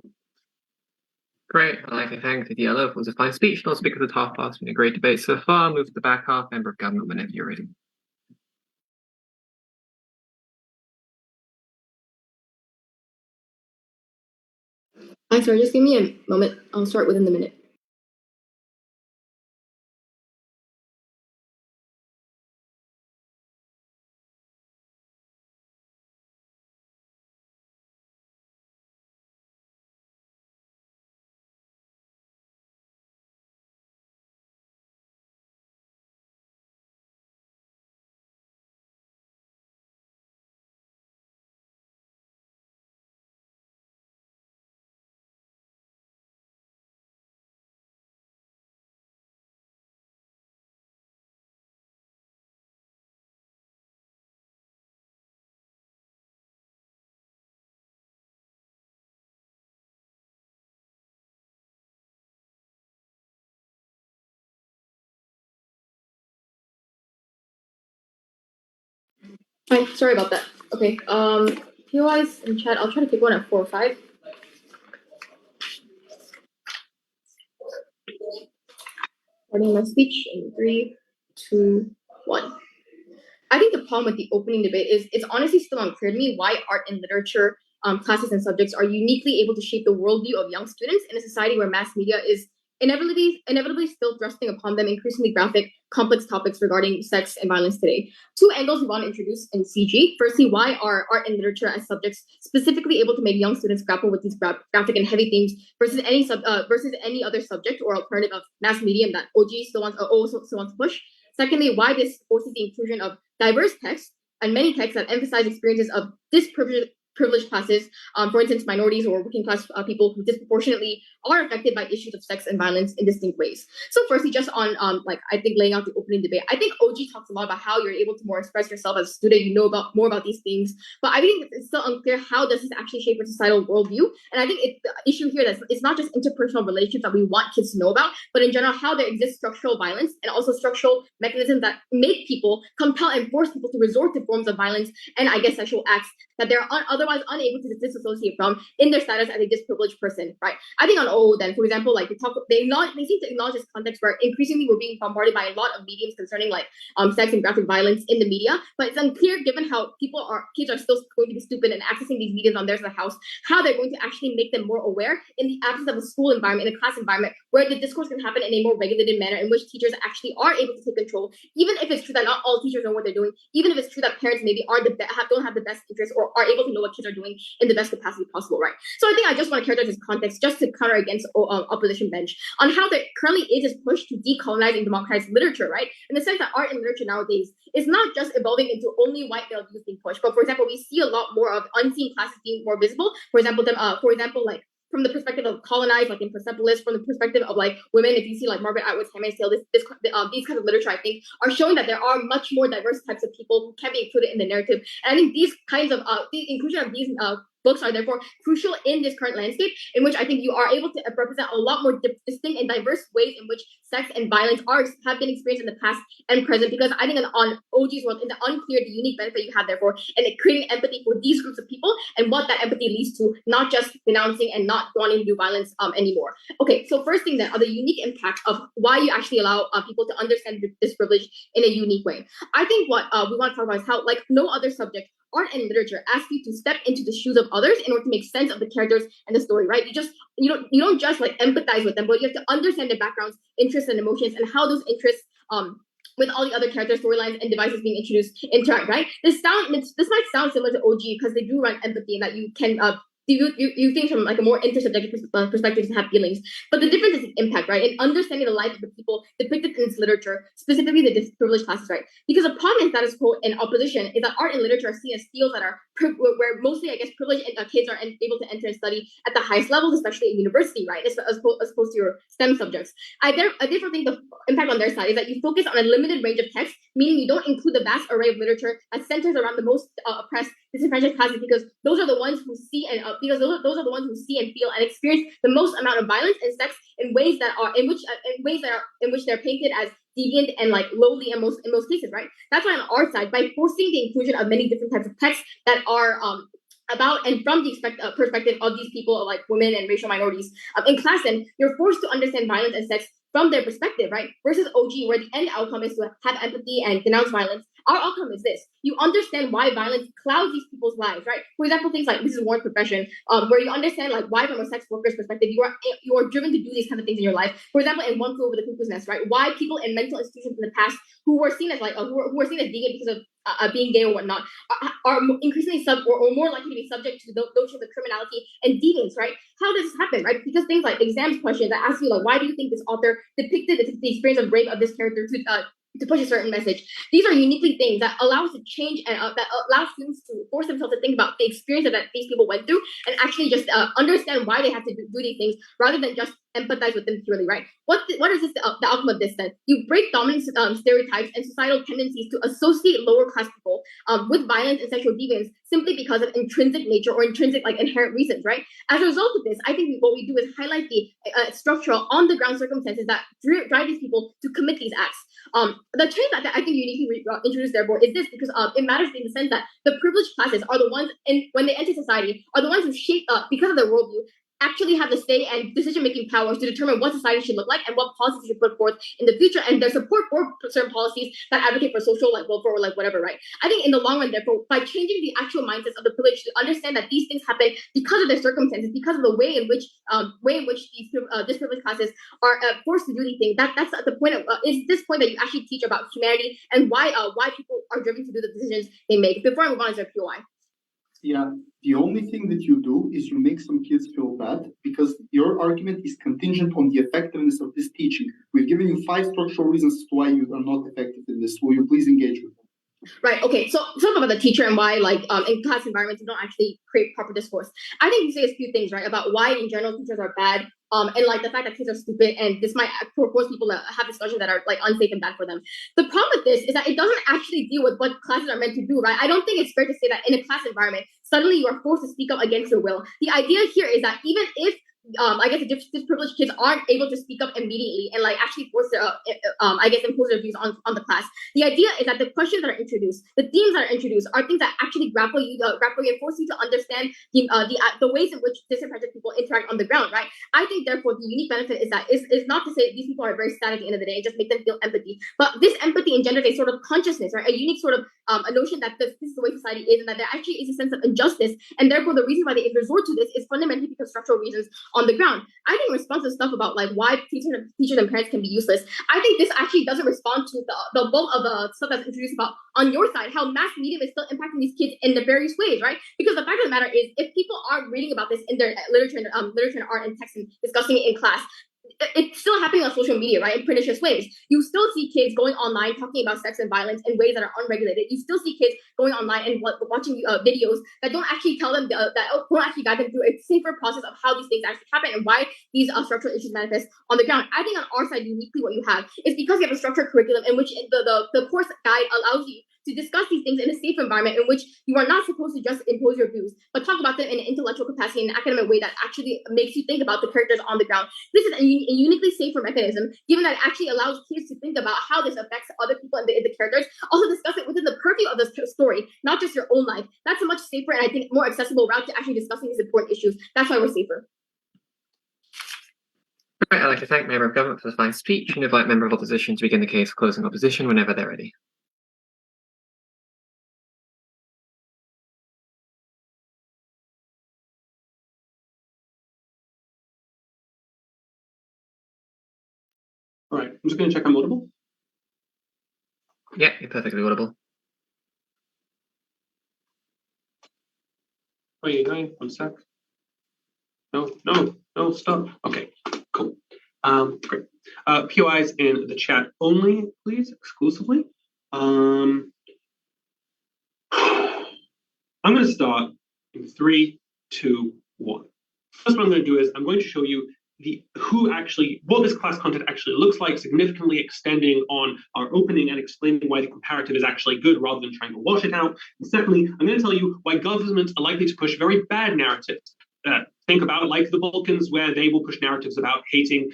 Great. I'd like to thank the yellow for the fine speech. No speaker of the top half. It's been a great debate so far. Move to the back half. Member of government whenever you're ready. Hi, sorry, just give me a moment. I'll start within the minute. Hi, sorry about that. Okay, POIs in chat, I'll try to pick one at 4 or 5. Starting my speech in 3, 2, 1. I think the problem with the opening debate is it's honestly still unclear to me why art and literature classes and subjects are uniquely able to shape the worldview of young students in a society where mass media is inevitably still thrusting upon them increasingly graphic, complex topics regarding sex and violence today. 2 angles we want to introduce in CG. Firstly, why are art and literature as subjects specifically able to make young students grapple with these graphic and heavy themes versus any other subject or alternative of mass medium that OG still wants to push? Secondly, why this forces the inclusion of diverse texts and many texts that emphasize experiences of privileged classes, for instance, minorities or working class people who disproportionately are affected by issues of sex and violence in distinct ways. So firstly, just on I think laying out the opening debate, I think OG talks a lot about how you're able to more express yourself as a student, you know more about these things, but I think it's still unclear how does this actually shape a societal worldview. And I think the issue here that it's not just interpersonal relationships that we want kids to know about, but in general how there exists structural violence and also structural mechanisms that make people compel and force people to resort to forms of violence and I guess sexual acts that there are otherwise unable to disassociate from in their status as a disprivileged person, right? I think on OO then, for example, like they seem to acknowledge this context where increasingly we're being bombarded by a lot of mediums concerning like sex and graphic violence in the media, but it's unclear given how kids are still going to be stupid and accessing these mediums on their house, how they're going to actually make them more aware in the absence of a school environment, in a class environment, where the discourse can happen in a more regulated manner in which teachers actually are able to take control, even if it's true that not all teachers know what they're doing, even if it's true that parents maybe don't have the best interest or are able to know what kids are doing in the best capacity possible, right? So I think I just want to characterize this context just to counter against opposition bench on how there currently is this push to decolonize and democratize literature, right? In the sense that art and literature nowadays is not just evolving into only white male views being pushed, but for example, we see a lot more of unseen classes being more visible. For example, like from the perspective of colonized, like in Persepolis, from the perspective of like women, if you see like Margaret Atwood's Handmaid's Tale, these kinds of literature, I think, are showing that there are much more diverse types of people who can be included in the narrative. And I think these kinds of the inclusion of these books are therefore crucial in this current landscape, in which I think you are able to represent a lot more distinct and diverse ways in which sex and violence have been experienced in the past and present. Because I think on OG's world, in the unclear, the unique benefit you have therefore in creating empathy for these groups of people and what that empathy leads to, not just denouncing and not wanting to do violence anymore. Okay, so first thing then are the unique impact of why you actually allow people to understand this privilege in a unique way. I think what we want to talk about is how, like no other subject, art and literature ask you to step into the shoes of others in order to make sense of the characters and the story, right? You don't just like empathize with them, but you have to understand their backgrounds, interests, and emotions, and how those interests with all the other characters, storylines, and devices being introduced interact, right? This might sound similar to OG because they do run empathy and that you can you think from like a more intersubjective perspective to have feelings, but the difference is the impact, right? In understanding the life of the people depicted in this literature, specifically the disprivileged classes, right? Because a problem in status quo and opposition is that art and literature are seen as fields that are where mostly, I guess, privileged kids are able to enter and study at the highest levels, especially at university, right? As opposed to your STEM subjects. I therefore think the impact on their side is that you focus on a limited range of texts, meaning you don't include the vast array of literature that centers around the most oppressed, disenfranchised classes, because those are the ones who see and feel and experience the most amount of violence and sex in ways that are in which they're painted as deviant and like lowly in most cases, right? That's why on our side, by forcing the inclusion of many different types of texts that are about and from the perspective of these people, like women and racial minorities in class, then you're forced to understand violence and sex from their perspective, right? Versus OG, where the end outcome is to have empathy and denounce violence. Our outcome is this. You understand why violence clouds these people's lives, right? For example, things like this is Warren's profession, where you understand like why from a sex worker's perspective, you are driven to do these kind of things in your life. For example, in One Flew Over the Cuckoo's Nest, right? Why people in mental institutions in the past who were seen as like who were seen as deviant because of being gay or whatnot are increasingly or more likely to be subject to those notions of criminality and deviance, right? How does this happen, right? Because things like exams questions that ask you like, why do you think this author depicted the experience of rape of this character to push a certain message? These are uniquely things that allow us to change and that allow students to force themselves to think about the experience that these people went through and actually just understand why they have to do these things rather than just empathize with them purely, right? What is this the outcome of this then? You break dominant stereotypes and societal tendencies to associate lower class people with violence and sexual deviance simply because of intrinsic nature or intrinsic like inherent reasons, right? As a result of this, I think what we do is highlight the structural on the ground circumstances that drive these people to commit these acts. The change that I think uniquely introduced therefore is this, because it matters in the sense that the privileged classes are the ones, when they enter society, are the ones who shape, because of their worldview, actually have the say and decision-making powers to determine what society should look like and what policies should put forth in the future, and their support for certain policies that advocate for social like welfare or like whatever, right? I think in the long run, therefore, by changing the actual mindsets of the privileged to understand that these things happen because of their circumstances, because of the way in which these disprivileged classes are forced to do these things, that's at the point of is this point that you actually teach about humanity and why people are driven to do the decisions they make. Before I move on to POI. Yeah, the only thing that you do is you make some kids feel bad because your argument is contingent on the effectiveness of this teaching. We've given you 5 structural reasons why you are not effective in this. Will you please engage with them? Right. Okay. So talk about the teacher and why, like, in class environments, you don't actually create proper discourse. I think you say a few things, right, about why in general teachers are bad, and like the fact that kids are stupid, and this might force people to have discussions that are like unsafe and bad for them. The problem with this is that it doesn't actually deal with what classes are meant to do, right? I don't think it's fair to say that in a class environment, suddenly you are forced to speak up against your will. The idea here is that even if I guess disprivileged kids aren't able to speak up immediately and like actually force their I guess impose their views on the class. The idea is that the questions that are introduced, the themes that are introduced, are things that actually grapple you and force you to understand the ways in which disadvantaged people interact on the ground, right? I think therefore the unique benefit is that is not to say that these people are very static at the end of the day and just make them feel empathy, but this empathy engenders a sort of consciousness, right? A unique sort of a notion that this is the way society is, and that there actually is a sense of injustice, and therefore the reason why they resort to this is fundamentally because of structural reasons on the ground. I think in response to stuff about like why teachers and parents can be useless, I think this actually doesn't respond to the bulk of the stuff that's introduced about on your side, how mass media is still impacting these kids in nefarious ways, right? Because the fact of the matter is, if people aren't reading about this in their literature and art and text and discussing it in class, it's still happening on social media, right? In pernicious ways. You still see kids going online talking about sex and violence in ways that are unregulated. You still see kids going online and watching videos that don't actually tell them that don't actually guide them through a safer process of how these things actually happen and why these structural issues manifest on the ground. I think on our side, uniquely, what you have is because you have a structured curriculum in which the course guide allows you to discuss these things in a safe environment in which you are not supposed to just impose your views, but talk about them in an intellectual capacity, in an academic way that actually makes you think about the characters on the ground. This is a uniquely safer mechanism, given that it actually allows kids to think about how this affects other people and the characters. Also discuss it within the purview of the story, not just your own life. That's a much safer and I think more accessible route to actually discussing these important issues. That's why we're safer. Right, I'd like to thank Member of Government for the fine speech and invite Member of Opposition to begin the case for closing opposition whenever they're ready. All right, I'm just going to check I'm audible. Yeah, you're perfectly audible. Wait, 1 sec. No, stop. Okay, cool. Great. POIs in the chat only, please, exclusively. I'm going to start in 3, 2, 1. First, what I'm going to do is I'm going to show you what this class content actually looks like, significantly extending on our opening and explaining why the comparative is actually good rather than trying to wash it out. And secondly, I'm going to tell you why governments are likely to push very bad narratives. Think about like the Balkans, where they will push narratives about hating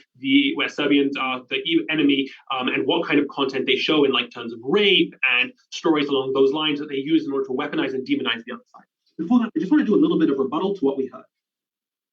where Serbians are the enemy, and what kind of content they show in like terms of rape and stories along those lines that they use in order to weaponize and demonize the other side. Before that, I just want to do a little bit of rebuttal to what we heard.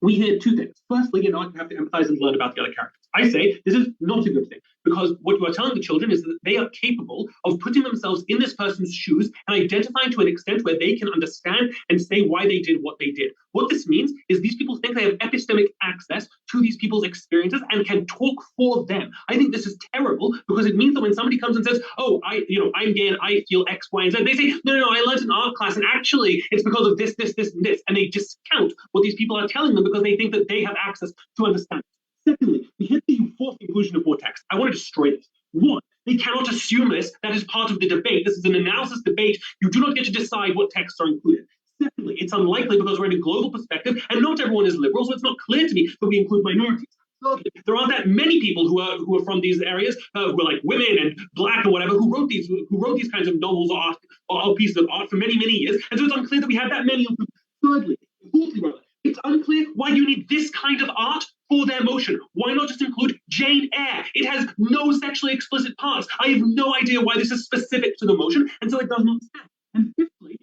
We hear two things. Firstly, you have to empathize and learn about the other characters. I say this is not a good thing, because what you are telling the children is that they are capable of putting themselves in this person's shoes and identifying to an extent where they can understand and say why they did what they did. What this means is these people think they have epistemic access to these people's experiences and can talk for them. I think this is terrible, because it means that when somebody comes and says, oh, I'm gay and I feel X, Y, and Z, they say, no, I learned in art class and actually it's because of this, and this, and they discount what these people are telling them because they think that they have access to understand. Secondly, we hit the fourth inclusion of more text. I want to destroy this. One, they cannot assume this. That is part of the debate. This is an analysis debate. You do not get to decide what texts are included. Secondly, it's unlikely because we're in a global perspective and not everyone is liberal, so it's not clear to me that we include minorities. Thirdly, there aren't that many people who are from these areas, who are like women and black or whatever, who wrote these kinds of novels or pieces of art for many, many years, and so it's unclear that we have that many of them. Thirdly, fourthly, rather, it's unclear why you need this kind of art for their motion. Why not just include Jane Eyre? It has no sexually explicit parts. I have no idea why this is specific to the motion, and so it does not stand. And fifthly,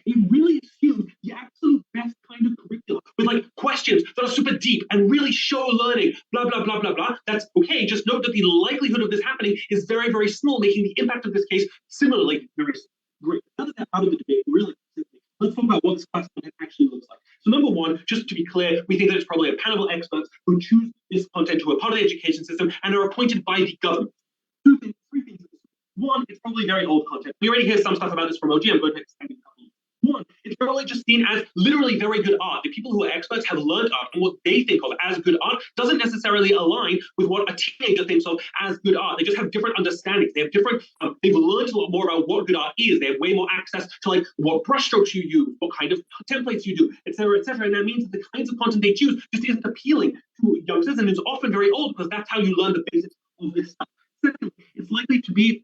it really assumes the absolute best kind of curricula with like questions that are super deep and really show learning, blah, blah, blah, blah, blah. That's okay. Just note that the likelihood of this happening is very, very small, making the impact of this case similarly very great. Now that out of the debate, really, let's talk about what this class content actually looks like. So number one, just to be clear, we think that it's probably a panel of experts who choose this content, who are part of the education system and are appointed by the government. Three things. One, it's probably very old content. We already hear some stuff about this from OG. I'm going to extend it a couple. One, it's probably just seen as literally very good art. The people who are experts have learned art, and what they think of as good art doesn't necessarily align with what a teenager thinks of as good art. They just have different understandings. They have different, they've learned a lot more about what good art is. They have way more access to like what brushstrokes you use, what kind of templates you do, etc., etc. And that means that the kinds of content they choose just isn't appealing to youngsters, and it's often very old because that's how you learn the basics of this stuff. Second, it's likely to be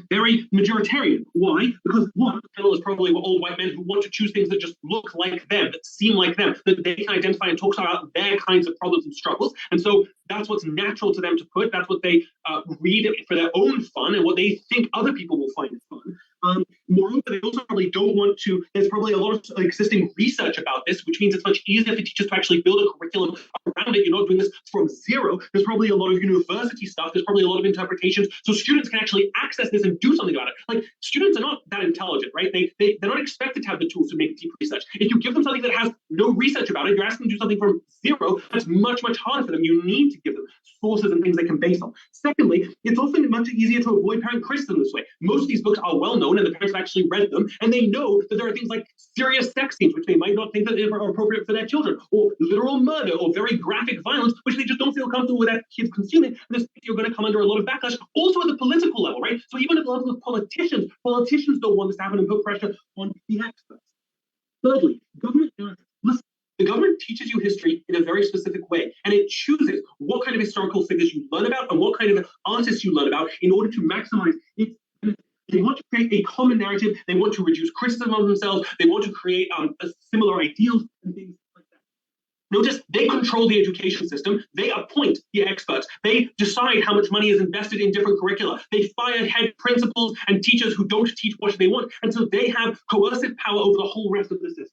very majoritarian. Why? Because one, the panel is probably old white men who want to choose things that just look like them, that seem like them, that they can identify and talk about their kinds of problems and struggles. And so that's what's natural to them to put. That's what they read for their own fun and what they think other people will find fun. Moreover, they also probably don't want to, there's probably a lot of existing research about this, which means it's much easier for teachers to actually build a curriculum around it. You're not doing this from zero. There's probably a lot of university stuff. There's probably a lot of interpretations. So students can actually access this and do something about it. Like, students are not that intelligent, right? They're not expected to have the tools to make deep research. If you give them something that has no research about it, you're asking them to do something from zero, that's much, much harder for them. You need to give them sources and things they can base on. Secondly, it's often much easier to avoid parent criticism this way. Most of these books are well known and the parents have actually read them, and they know that there are things like serious sex scenes, which they might not think that are appropriate for their children, or literal murder, or very graphic violence, which they just don't feel comfortable with their kids consuming. And this, you're going to come under a lot of backlash, also at the political level, right? So even at the level of politicians don't want this to happen and put pressure on the experts. Thirdly, government narrative. Listen, the government teaches you history in a very specific way, and it chooses what kind of historical figures you learn about and what kind of artists you learn about in order to maximize its benefit. They want to create a common narrative. They want to reduce criticism of themselves. They want to create similar ideals and things like that. Notice they control the education system. They appoint the experts. They decide how much money is invested in different curricula. They fire head principals and teachers who don't teach what they want. And so they have coercive power over the whole rest of the system.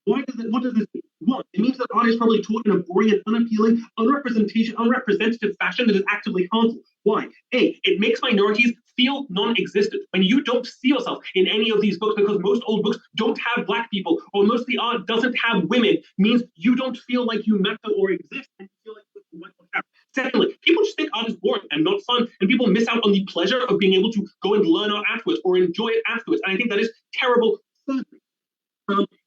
What does this mean? One, it means that art is probably taught in a boring and unappealing, unrepresentative fashion that is actively harmful. Why? A, it makes minorities feel non-existent. When you don't see yourself in any of these books, because most old books don't have Black people, or most of the art doesn't have women, means you don't feel like you matter or exist, and you feel like you might not have. Secondly, people just think art is boring and not fun, and people miss out on the pleasure of being able to go and learn art afterwards or enjoy it afterwards. And I think that is terrible. Thirdly,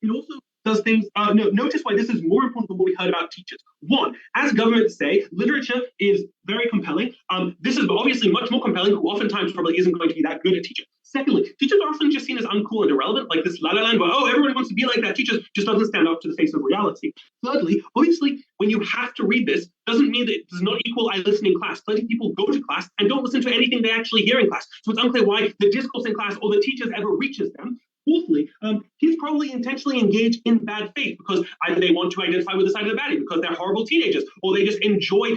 it also does things, notice why this is more important than what we heard about teachers. One, as governments say, literature is very compelling. This is obviously much more compelling, who oftentimes probably isn't going to be that good at teaching. Secondly, teachers are often just seen as uncool and irrelevant, like this La La Land where, oh, everyone wants to be like that. Teachers just doesn't stand up to the face of reality. Thirdly, obviously, when you have to read this, doesn't mean that it does not equal I listen in class. Plenty of people go to class and don't listen to anything they actually hear in class. So it's unclear why the discourse in class or the teachers ever reaches them. Fourthly, kids probably intentionally engage in bad faith because either they want to identify with the side of the baddie because they're horrible teenagers, or they just enjoy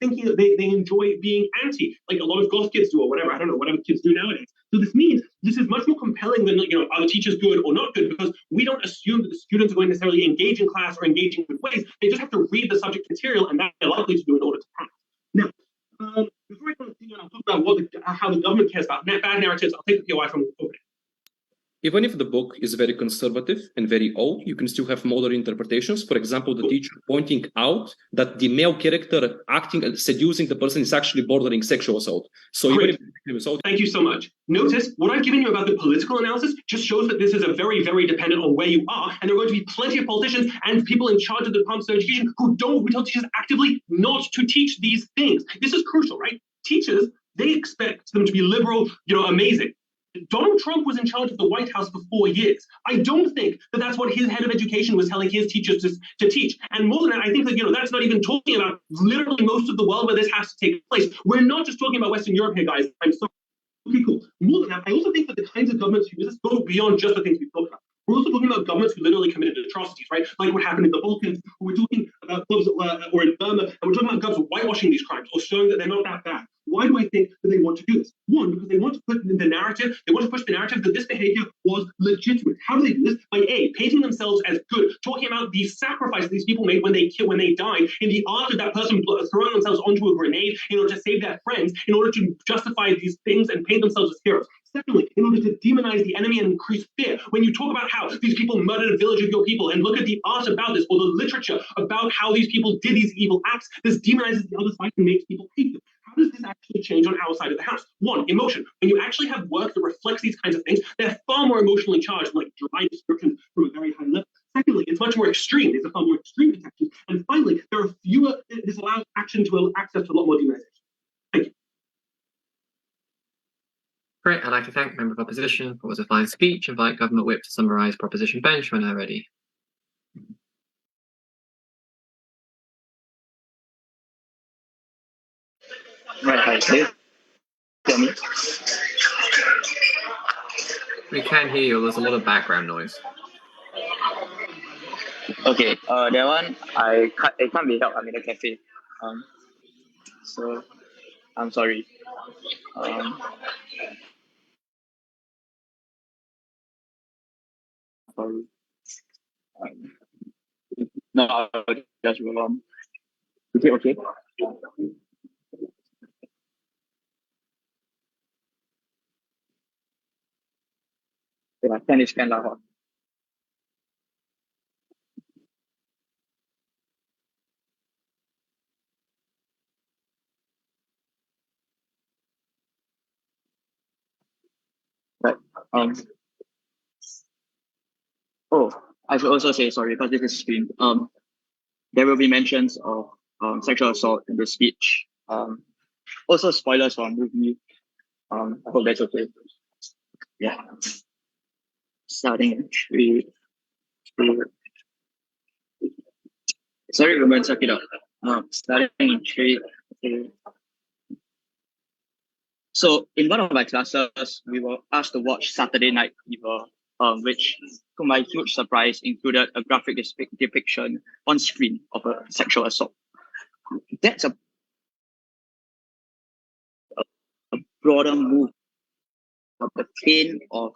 thinking that they enjoy being anti, like a lot of goth kids do, or whatever. I don't know, whatever kids do nowadays. So this means this is much more compelling than, are the teachers good or not good, because we don't assume that the students are going to necessarily engage in class or engage in good ways. They just have to read the subject material, and that they're likely to do in order to pass. Now, before I continue, I'll talk about how the government cares about bad narratives. I'll take the POI from over there. Even if the book is very conservative and very old, you can still have modern interpretations. For example, the teacher pointing out that the male character acting and seducing the person is actually bordering sexual assault. So even if assault. Thank you so much. Notice what I've given you about the political analysis just shows that this is a very, very dependent on where you are, and there are going to be plenty of politicians and people in charge of the departments of education who tell teachers actively not to teach these things. This is crucial, right? Teachers, they expect them to be liberal, amazing. Donald Trump was in charge of the White House for 4 years. I don't think that that's what his head of education was telling his teachers to teach. And more than that, I think that, that's not even talking about literally most of the world where this has to take place. We're not just talking about Western Europe here, guys. I'm sorry. Okay, cool. More than that, I also think that the kinds of governments who use this go beyond just the things we've talked about. We're also talking about governments who literally committed atrocities, right? Like what happened in the Balkans. We're talking about clubs or in Burma, and we're talking about governments whitewashing these crimes or showing that they're not that bad. Why do I think that they want to do this? One, because they want to put in the narrative, they want to push the narrative that this behavior was legitimate. How do they do this? By A, painting themselves as good, talking about the sacrifice these people made when they died, in the art of that person throwing themselves onto a grenade in order to save their friends, in order to justify these things and paint themselves as heroes. Secondly, in order to demonize the enemy and increase fear. When you talk about how these people murdered a village of your people and look at the art about this or the literature about how these people did these evil acts, this demonizes the other side and makes people hate them. How does this actually change on our side of the house? One, emotion. When you actually have work that reflects these kinds of things, they're far more emotionally charged, like dry descriptions from a very high level. Secondly, it's much more extreme. These are far more extreme detections. And finally, there are fewer, this allows access to a lot more demonization. Thank you. Great. I'd like to thank the member of opposition for what was a fine speech. Invite Government Whip to summarise proposition bench when they're ready. Right, hi, hear me? We can't hear you. There's a lot of background noise. Okay, that one it can't be helped. I'm in a cafe. So I'm sorry. Sorry. No, I'll just move on. Okay. Yeah, can is kind of right. Oh, I should also say sorry because this is streamed. There will be mentions of sexual assault in the speech. Also spoilers for a movie. I hope that's okay. Yeah. Starting in 3, 2. Sorry, Roman, suck it up. Starting in 3, 2. So in one of my classes, we were asked to watch Saturday Night Fever, which, to my huge surprise, included a graphic depiction on screen of a sexual assault. That's a broader move of the pain of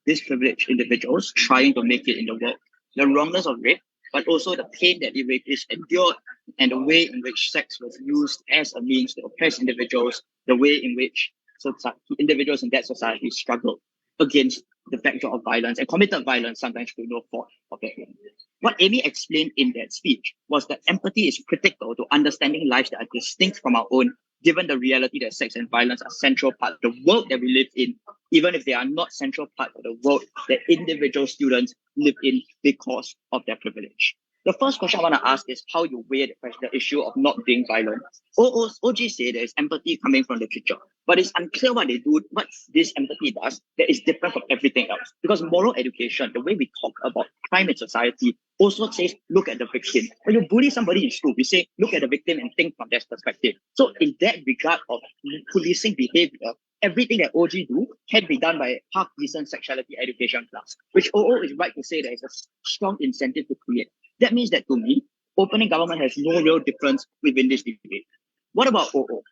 these privileged individuals trying to make it in the world. The wrongness of rape, but also the pain that the rapists endured and the way in which sex was used as a means to oppress individuals, the way in which individuals in that society struggled against the backdrop of violence and committed violence, sometimes through no fault of their own. What Amy explained in that speech was that empathy is critical to understanding lives that are distinct from our own, given the reality that sex and violence are central part of the world that we live in, even if they are not central part of the world that individual students live in because of their privilege. The first question I want to ask is how you weigh the issue of not being violent. OG say there is empathy coming from literature, but it's unclear what they do, what this empathy does that is different from everything else. Because moral education, the way we talk about crime in society, also says look at the victim. When you bully somebody in school, we say look at the victim and think from their perspective. So in that regard of policing behavior, everything that OG do can be done by a half-decent sexuality education class, which OO is right to say there is a strong incentive to create. That means that to me, opening government has no real difference within this debate. What about OO?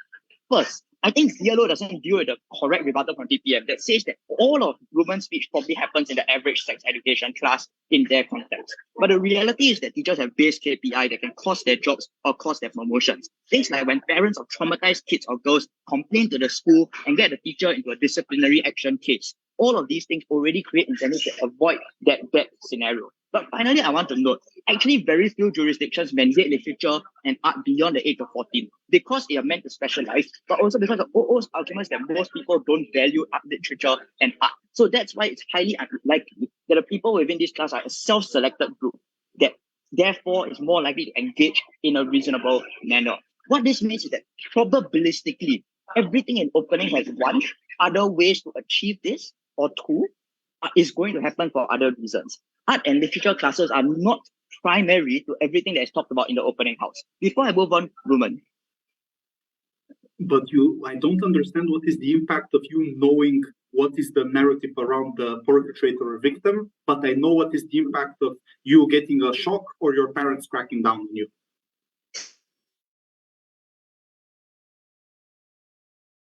First, I think Yellow doesn't deal with the correct rebuttal from TPM that says that all of women's speech probably happens in the average sex education class in their context. But the reality is that teachers have base KPI that can cost their jobs or cost their promotions. Things like when parents of traumatized kids or girls complain to the school and get the teacher into a disciplinary action case. All of these things already create incentives to avoid that scenario. But finally, I want to note, actually very few jurisdictions mandate literature and art beyond the age of 14 because they are meant to specialize, but also because of OO's arguments that most people don't value art literature and art. So that's why it's highly unlikely that the people within this class are a self-selected group that therefore is more likely to engage in a reasonable manner. What this means is that probabilistically, everything in opening has one, other ways to achieve this, or two, is going to happen for other reasons. Art and literature classes are not primary to everything that is talked about in the opening house. Before I move on, Ruman. But I don't understand what is the impact of you knowing what is the narrative around the perpetrator or victim, but I know what is the impact of you getting a shock or your parents cracking down on you.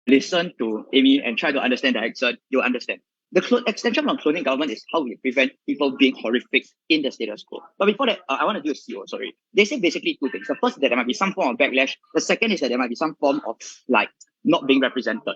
Listen to Amy and try to understand the accent, you'll understand. The extension from cloning government is how we prevent people being horrific in the status quo. But before that, I want to do a CO, sorry. They say basically two things. The first is that there might be some form of backlash. The second is that there might be some form of not being represented.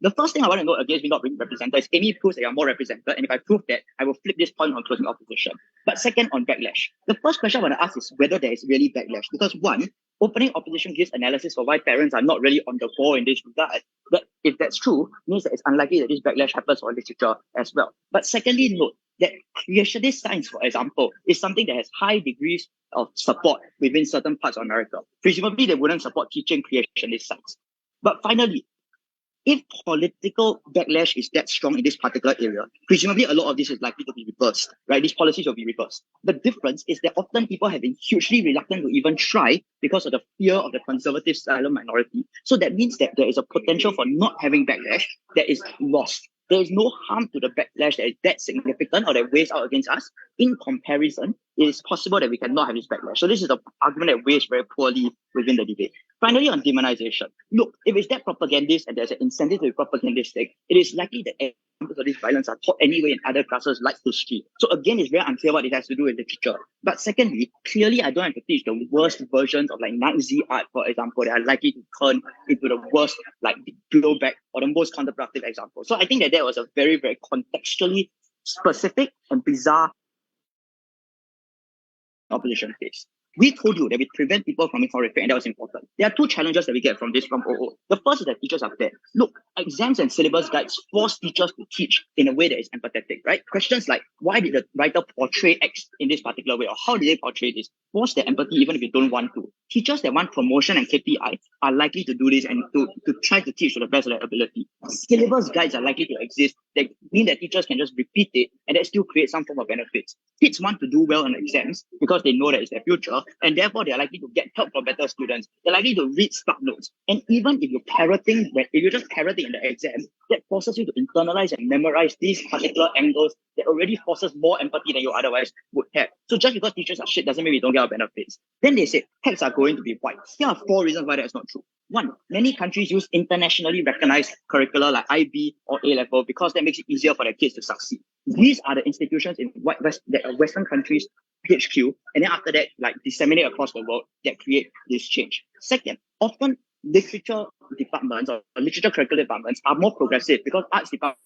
The first thing I want to note against me not being represented is Amy proves that you're more represented, and if I prove that, I will flip this point on closing opposition. But second, on backlash. The first question I want to ask is whether there is really backlash. Because one, opening opposition gives analysis for why parents are not really on the ball in this regard. But if that's true, means that it's unlikely that this backlash happens for literature as well. But secondly, note that creationist science, for example, is something that has high degrees of support within certain parts of America. Presumably, they wouldn't support teaching creationist science. But finally, if political backlash is that strong in this particular area, presumably a lot of this is likely to be reversed, right? These policies will be reversed. The difference is that often people have been hugely reluctant to even try because of the fear of the conservative silent minority. So that means that there is a potential for not having backlash that is lost. there is no harm to the backlash that is that significant or that weighs out against us. In comparison, it is possible that we cannot have this backlash. So this is the argument that weighs very poorly within the debate. Finally, on demonization. Look, if it's that propagandist and there's an incentive to be propagandistic, it is likely that examples of this violence are taught anyway in other classes like history. So again, it's very unclear what it has to do with literature. But secondly, clearly I don't have to teach the worst versions of like Nazi art, for example, that are likely to turn into the worst like blowback or the most counterproductive example. So I think that was a very, very contextually specific and bizarre opposition phase. We told you that we prevent people from being horrific, and that was important. There are two challenges that we get from this from OO. The first is that teachers are bad. Look, exams and syllabus guides force teachers to teach in a way that is empathetic, right? Questions like, why did the writer portray X in this particular way, or how did they portray this? Force their empathy even if you don't want to. Teachers that want promotion and KPI are likely to do this and to try to teach to the best of their ability. Syllabus guides are likely to exist that mean that teachers can just repeat it and that still create some form of benefits. Kids want to do well on exams because they know that it's their future, and therefore they're likely to get help from better students. They're likely to read spark notes. And even if you're just parroting in the exam, that forces you to internalize and memorize these particular angles that already forces more empathy than you otherwise would have. So just because teachers are shit doesn't mean we don't get our benefits. Then they say texts are going to be white. Here are 4 reasons why that's not true. 1, many countries use internationally recognized curricula like IB or A-level because that makes it easier for their kids to succeed. These are the institutions in Western countries, HQ, and then after that, like disseminate across the world that create this change. Second, often literature departments or literature curriculum departments are more progressive because arts departments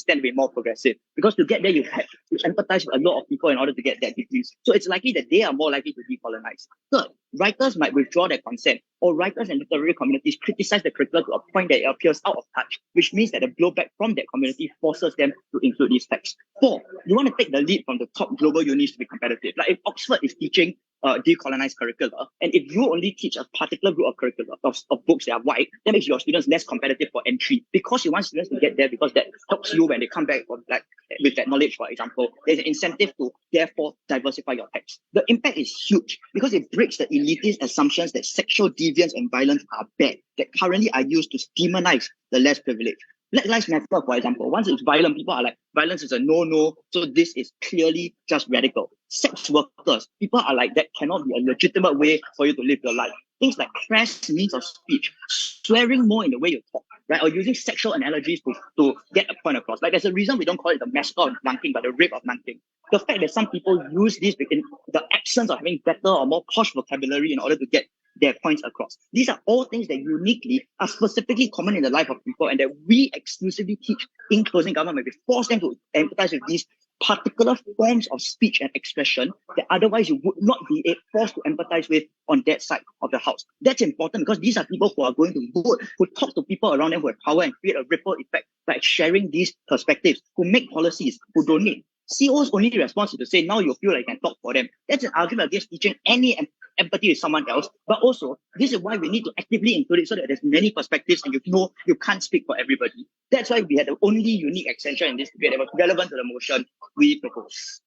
tend to be more progressive, because to get there you have to empathize with a lot of people in order to get that degrees. So it's likely that they are more likely to decolonize. Third, writers might withdraw their consent, or writers and literary communities criticize the curriculum to a point that it appears out of touch, which means that the blowback from that community forces them to include these texts. 4, you want to take the lead from the top global unis to be competitive. Like if Oxford is teaching decolonized curricula, and if you only teach a particular group of curricula of books that are white, that makes your students less competitive for entry, because you want students to get there, because that helps you when they come back from, like, with that knowledge, for example. There's an incentive to therefore diversify your text. The impact is huge because it breaks the elitist assumptions that sexual deviance and violence are bad, that currently are used to demonize the less privileged. Black Lives Matter, for example, once it's violent, people are like, violence is a no-no, so this is clearly just radical. Sex workers, people are like, that cannot be a legitimate way for you to live your life. Things like crass means of speech, swearing more in the way you talk, right? Or using sexual analogies to get a point across. Like, there's a reason we don't call it the massacre of Nanking, but the rape of Nanking. The fact that some people use this in the absence of having better or more posh vocabulary in order to get their points across. These are all things that uniquely are specifically common in the life of people, and that we exclusively teach in closing government. We force them to empathize with these particular forms of speech and expression that otherwise you would not be forced to empathize with on that side of the house. That's important because these are people who are going to vote, who talk to people around them, who have power and create a ripple effect by sharing these perspectives, who make policies, who donate. CEO's only response is to say, now you feel like you can talk for them. That's an argument against teaching any empathy with someone else. But also, this is why we need to actively include it so that there's many perspectives and you know you can't speak for everybody. That's why we had the only unique extension in this debate that was relevant to the motion we propose.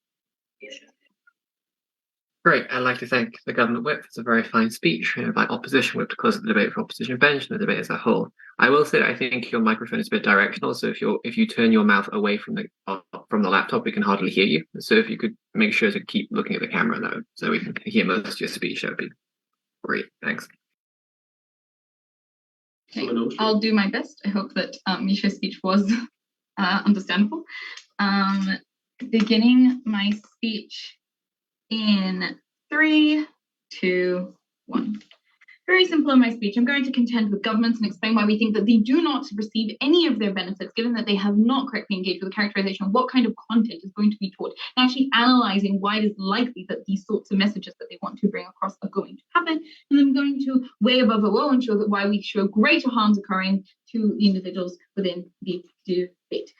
Great. I'd like to thank the Government Whip. It's a very fine speech. I invite Opposition Whip to close the debate for Opposition Bench and the debate as a whole. I will say I think your microphone is a bit directional, so if you turn your mouth away from the laptop, we can hardly hear you. So if you could make sure to keep looking at the camera though, so we can hear most of your speech, that would be great. Thanks. Okay, I'll do my best. I hope that Misha's speech was understandable. Beginning my speech in 3, 2, 1. Very simple in my speech. I'm going to contend with governments and explain why we think that they do not receive any of their benefits, given that they have not correctly engaged with the characterization of what kind of content is going to be taught, and actually analyzing why it is likely that these sorts of messages that they want to bring across are going to happen. And then I'm going to way above the woe and show that why we show greater harms occurring to the individuals within the debate.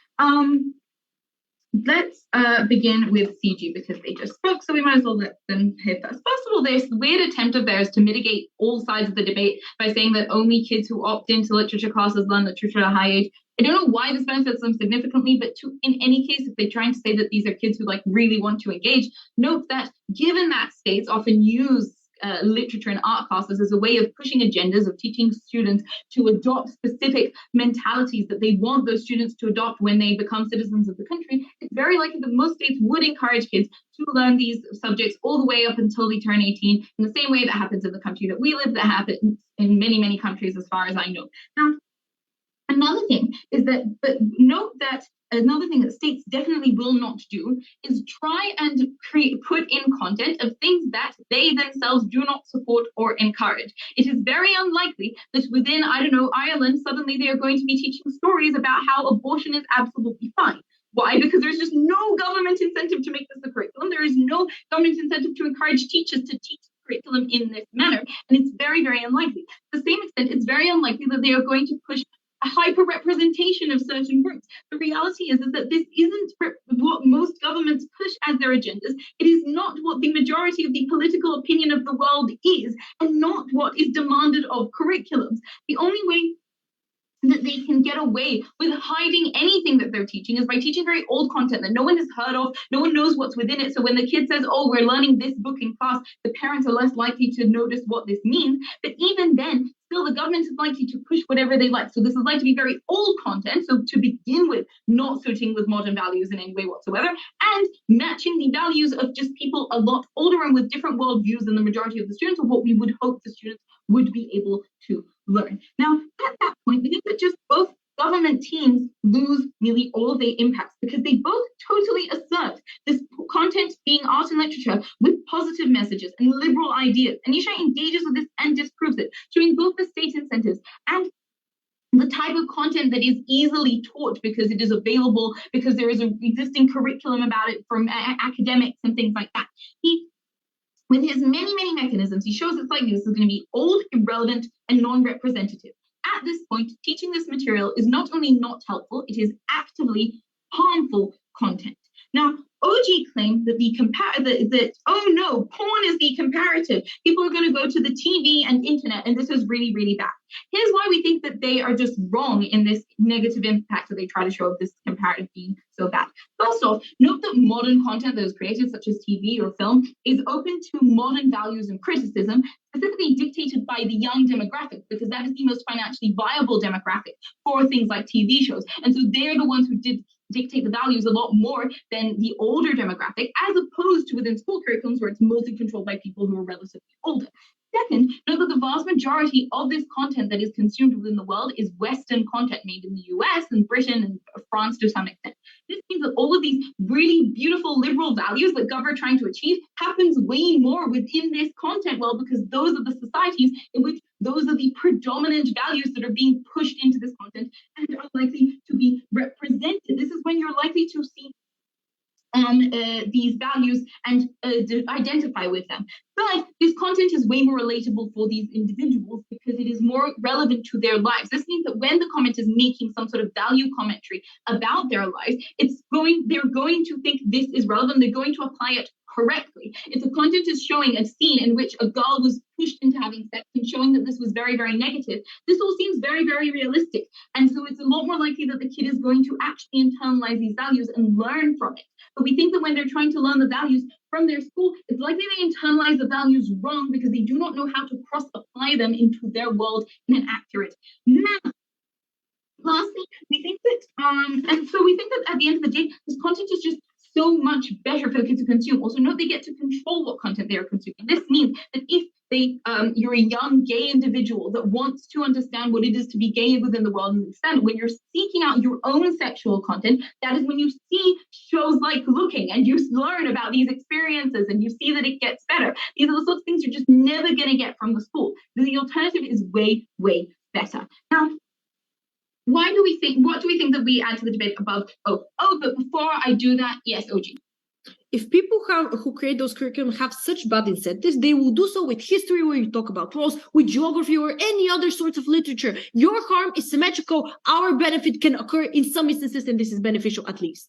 Let's begin with CG because they just spoke, so we might as well let them hear first. First of all, this weird attempt of theirs to mitigate all sides of the debate by saying that only kids who opt into literature classes learn literature at a high age. I don't know why this benefits them significantly, but in any case, if they're trying to say that these are kids who really want to engage, note that given that states often use literature and art classes as a way of pushing agendas, of teaching students to adopt specific mentalities that they want those students to adopt when they become citizens of the country, it's very likely that most states would encourage kids to learn these subjects all the way up until they turn 18, in the same way that happens in the country that we live, that happens in many, many countries as far as I know. Now, another thing is that, but note that another thing that states definitely will not do is try and put in content of things that they themselves do not support or encourage. It is very unlikely that within, I don't know, Ireland, suddenly they are going to be teaching stories about how abortion is absolutely fine. Why? Because there's just no government incentive to make this a curriculum. There is no government incentive to encourage teachers to teach curriculum in this manner. And it's very, very unlikely. To the same extent, it's very unlikely that they are going to push a hyper-representation of certain groups. The reality is that this isn't what most governments push as their agendas. It is not what the majority of the political opinion of the world is, and not what is demanded of curriculums. The only way that they can get away with hiding anything that they're teaching is by teaching very old content that no one has heard of, no one knows what's within it. So when the kid says, oh, we're learning this book in class, the parents are less likely to notice what this means. But even then, still the government is likely to push whatever they like. So this is likely to be very old content. So to begin with, not suiting with modern values in any way whatsoever, and matching the values of just people a lot older and with different worldviews than the majority of the students, or what we would hope the students would be able to learn. Now, at that point, we think that just both government teams lose nearly all of their impacts because they both totally assert this content being art and literature with positive messages and liberal ideas. And Isha engages with this and disproves it, showing both the state incentives and the type of content that is easily taught because it is available, because there is an existing curriculum about it from academics and things like that. With his many, many mechanisms, he shows it's likely this is going to be old, irrelevant, and non-representative. At this point, teaching this material is not only not helpful, it is actively harmful content. Now, OG claimed that oh no, porn is the comparative. People are going to go to the TV and internet, and this is really, really bad. Here's why we think that they are just wrong in this negative impact that they try to show of this comparative being so bad. First off, note that modern content that is created, such as TV or film, is open to modern values and criticism, specifically dictated by the young demographic, because that is the most financially viable demographic for things like TV shows. And so they're the ones who dictate the values a lot more than the older demographic, as opposed to within school curriculums where it's mostly controlled by people who are relatively older. Second, note that the vast majority of this content that is consumed within the world is Western content made in the US and Britain and France to some extent. This means that all of these really beautiful liberal values that Gov are trying to achieve happens way more within this content world, because those are the societies in which those are the predominant values that are being pushed into this content and are likely to be represented. This is when you're likely to see these values and identify with them. But this content is way more relatable for these individuals because it is more relevant to their lives. This means that when the comment is making some sort of value commentary about their lives, they're going to think this is relevant. They're going to apply it correctly. If the content is showing a scene in which a girl was pushed into having sex and showing that this was very, very negative, this all seems very, very realistic. And so it's a lot more likely that the kid is going to actually internalize these values and learn from it. But we think that when they're trying to learn the values from their school, it's likely they internalize the values wrong because they do not know how to cross-apply them into their world in an accurate manner. Lastly, we think that, at the end of the day, this content is just so much better for the kids to consume. Also, note they get to control what content they are consuming. This means that if you're a young gay individual that wants to understand what it is to be gay within the world and understand when you're seeking out your own sexual content, that is when you see shows like Looking and you learn about these experiences and you see that it gets better. These are the sorts of things you're just never going to get from the school. The alternative is way, way better. Now, what do we think that we add to the debate above? But before I do that, yes, OG. If people who create those curriculum have such bad incentives, they will do so with history, where you talk about roles, with geography or any other sorts of literature. Your harm is symmetrical. Our benefit can occur in some instances, and this is beneficial at least.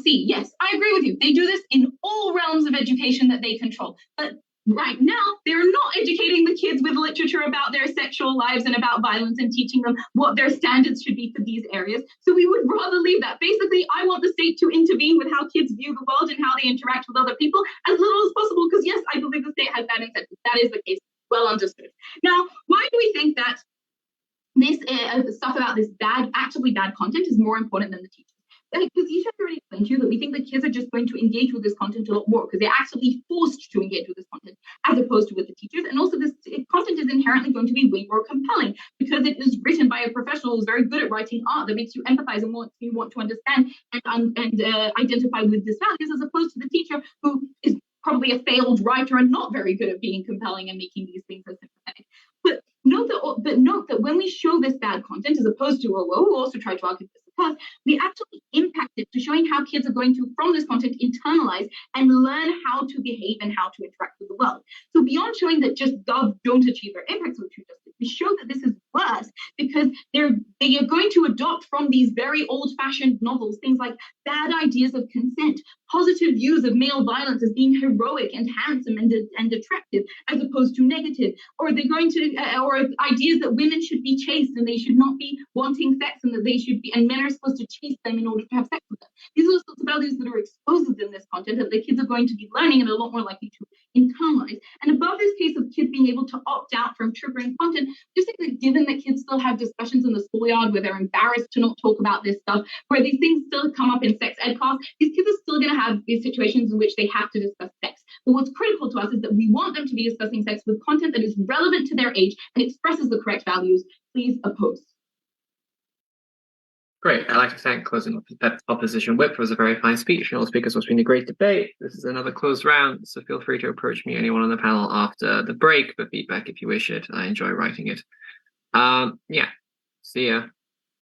Yes, I agree with you. They do this in all realms of education that they control. But right now, they're not educating the kids with literature about their sexual lives and about violence and teaching them what their standards should be for these areas. So we would rather leave that. Basically, I want the state to intervene with how kids view the world and how they interact with other people as little as possible, because yes, I believe the state has bad incentives. That is the case. Well understood. Now, why do we think that this stuff about this actively bad content is more important than the teachers? Because you already explained to you that we think that kids are just going to engage with this content a lot more because they're actually forced to engage with this content as opposed to with the teachers. And also this content is inherently going to be way more compelling because it is written by a professional who's very good at writing art that makes you empathize and want to understand and identify with these values, as opposed to the teacher who is probably a failed writer and not very good at being compelling and making these things as sympathetic. But note that when we show this bad content, as opposed to, we also try to argue this because we actually impact it to showing how kids are going to, from this content, internalize and learn how to behave and how to interact with the world. So beyond showing that just dogs don't achieve their impacts, which we show that this is worse because they are going to adopt from these very old-fashioned novels things like bad ideas of consent, positive views of male violence as being heroic and handsome and attractive, as opposed to negative, or they're going to, or ideas that women should be chaste and they should not be wanting sex, and that they should be, and men are supposed to chase them in order to have sex with them. These are the sorts of values that are exposed in this content that the kids are going to be learning and are a lot more likely to internalize. And above this case of kids being able to opt out from triggering content, just think that given that kids still have discussions in the schoolyard where they're embarrassed to not talk about this stuff, where these things still come up in sex ed class, these kids are still going to have these situations in which they have to discuss sex. But what's critical to us is that we want them to be discussing sex with content that is relevant to their age and expresses the correct values. Please oppose. Great. I'd like to thank Closing Opposition Whip. It was a very fine speech, and all speakers. It's been a great debate. This is another closed round, so feel free to approach me, anyone on the panel, after the break for feedback if you wish it. I enjoy writing it. Yeah. See ya.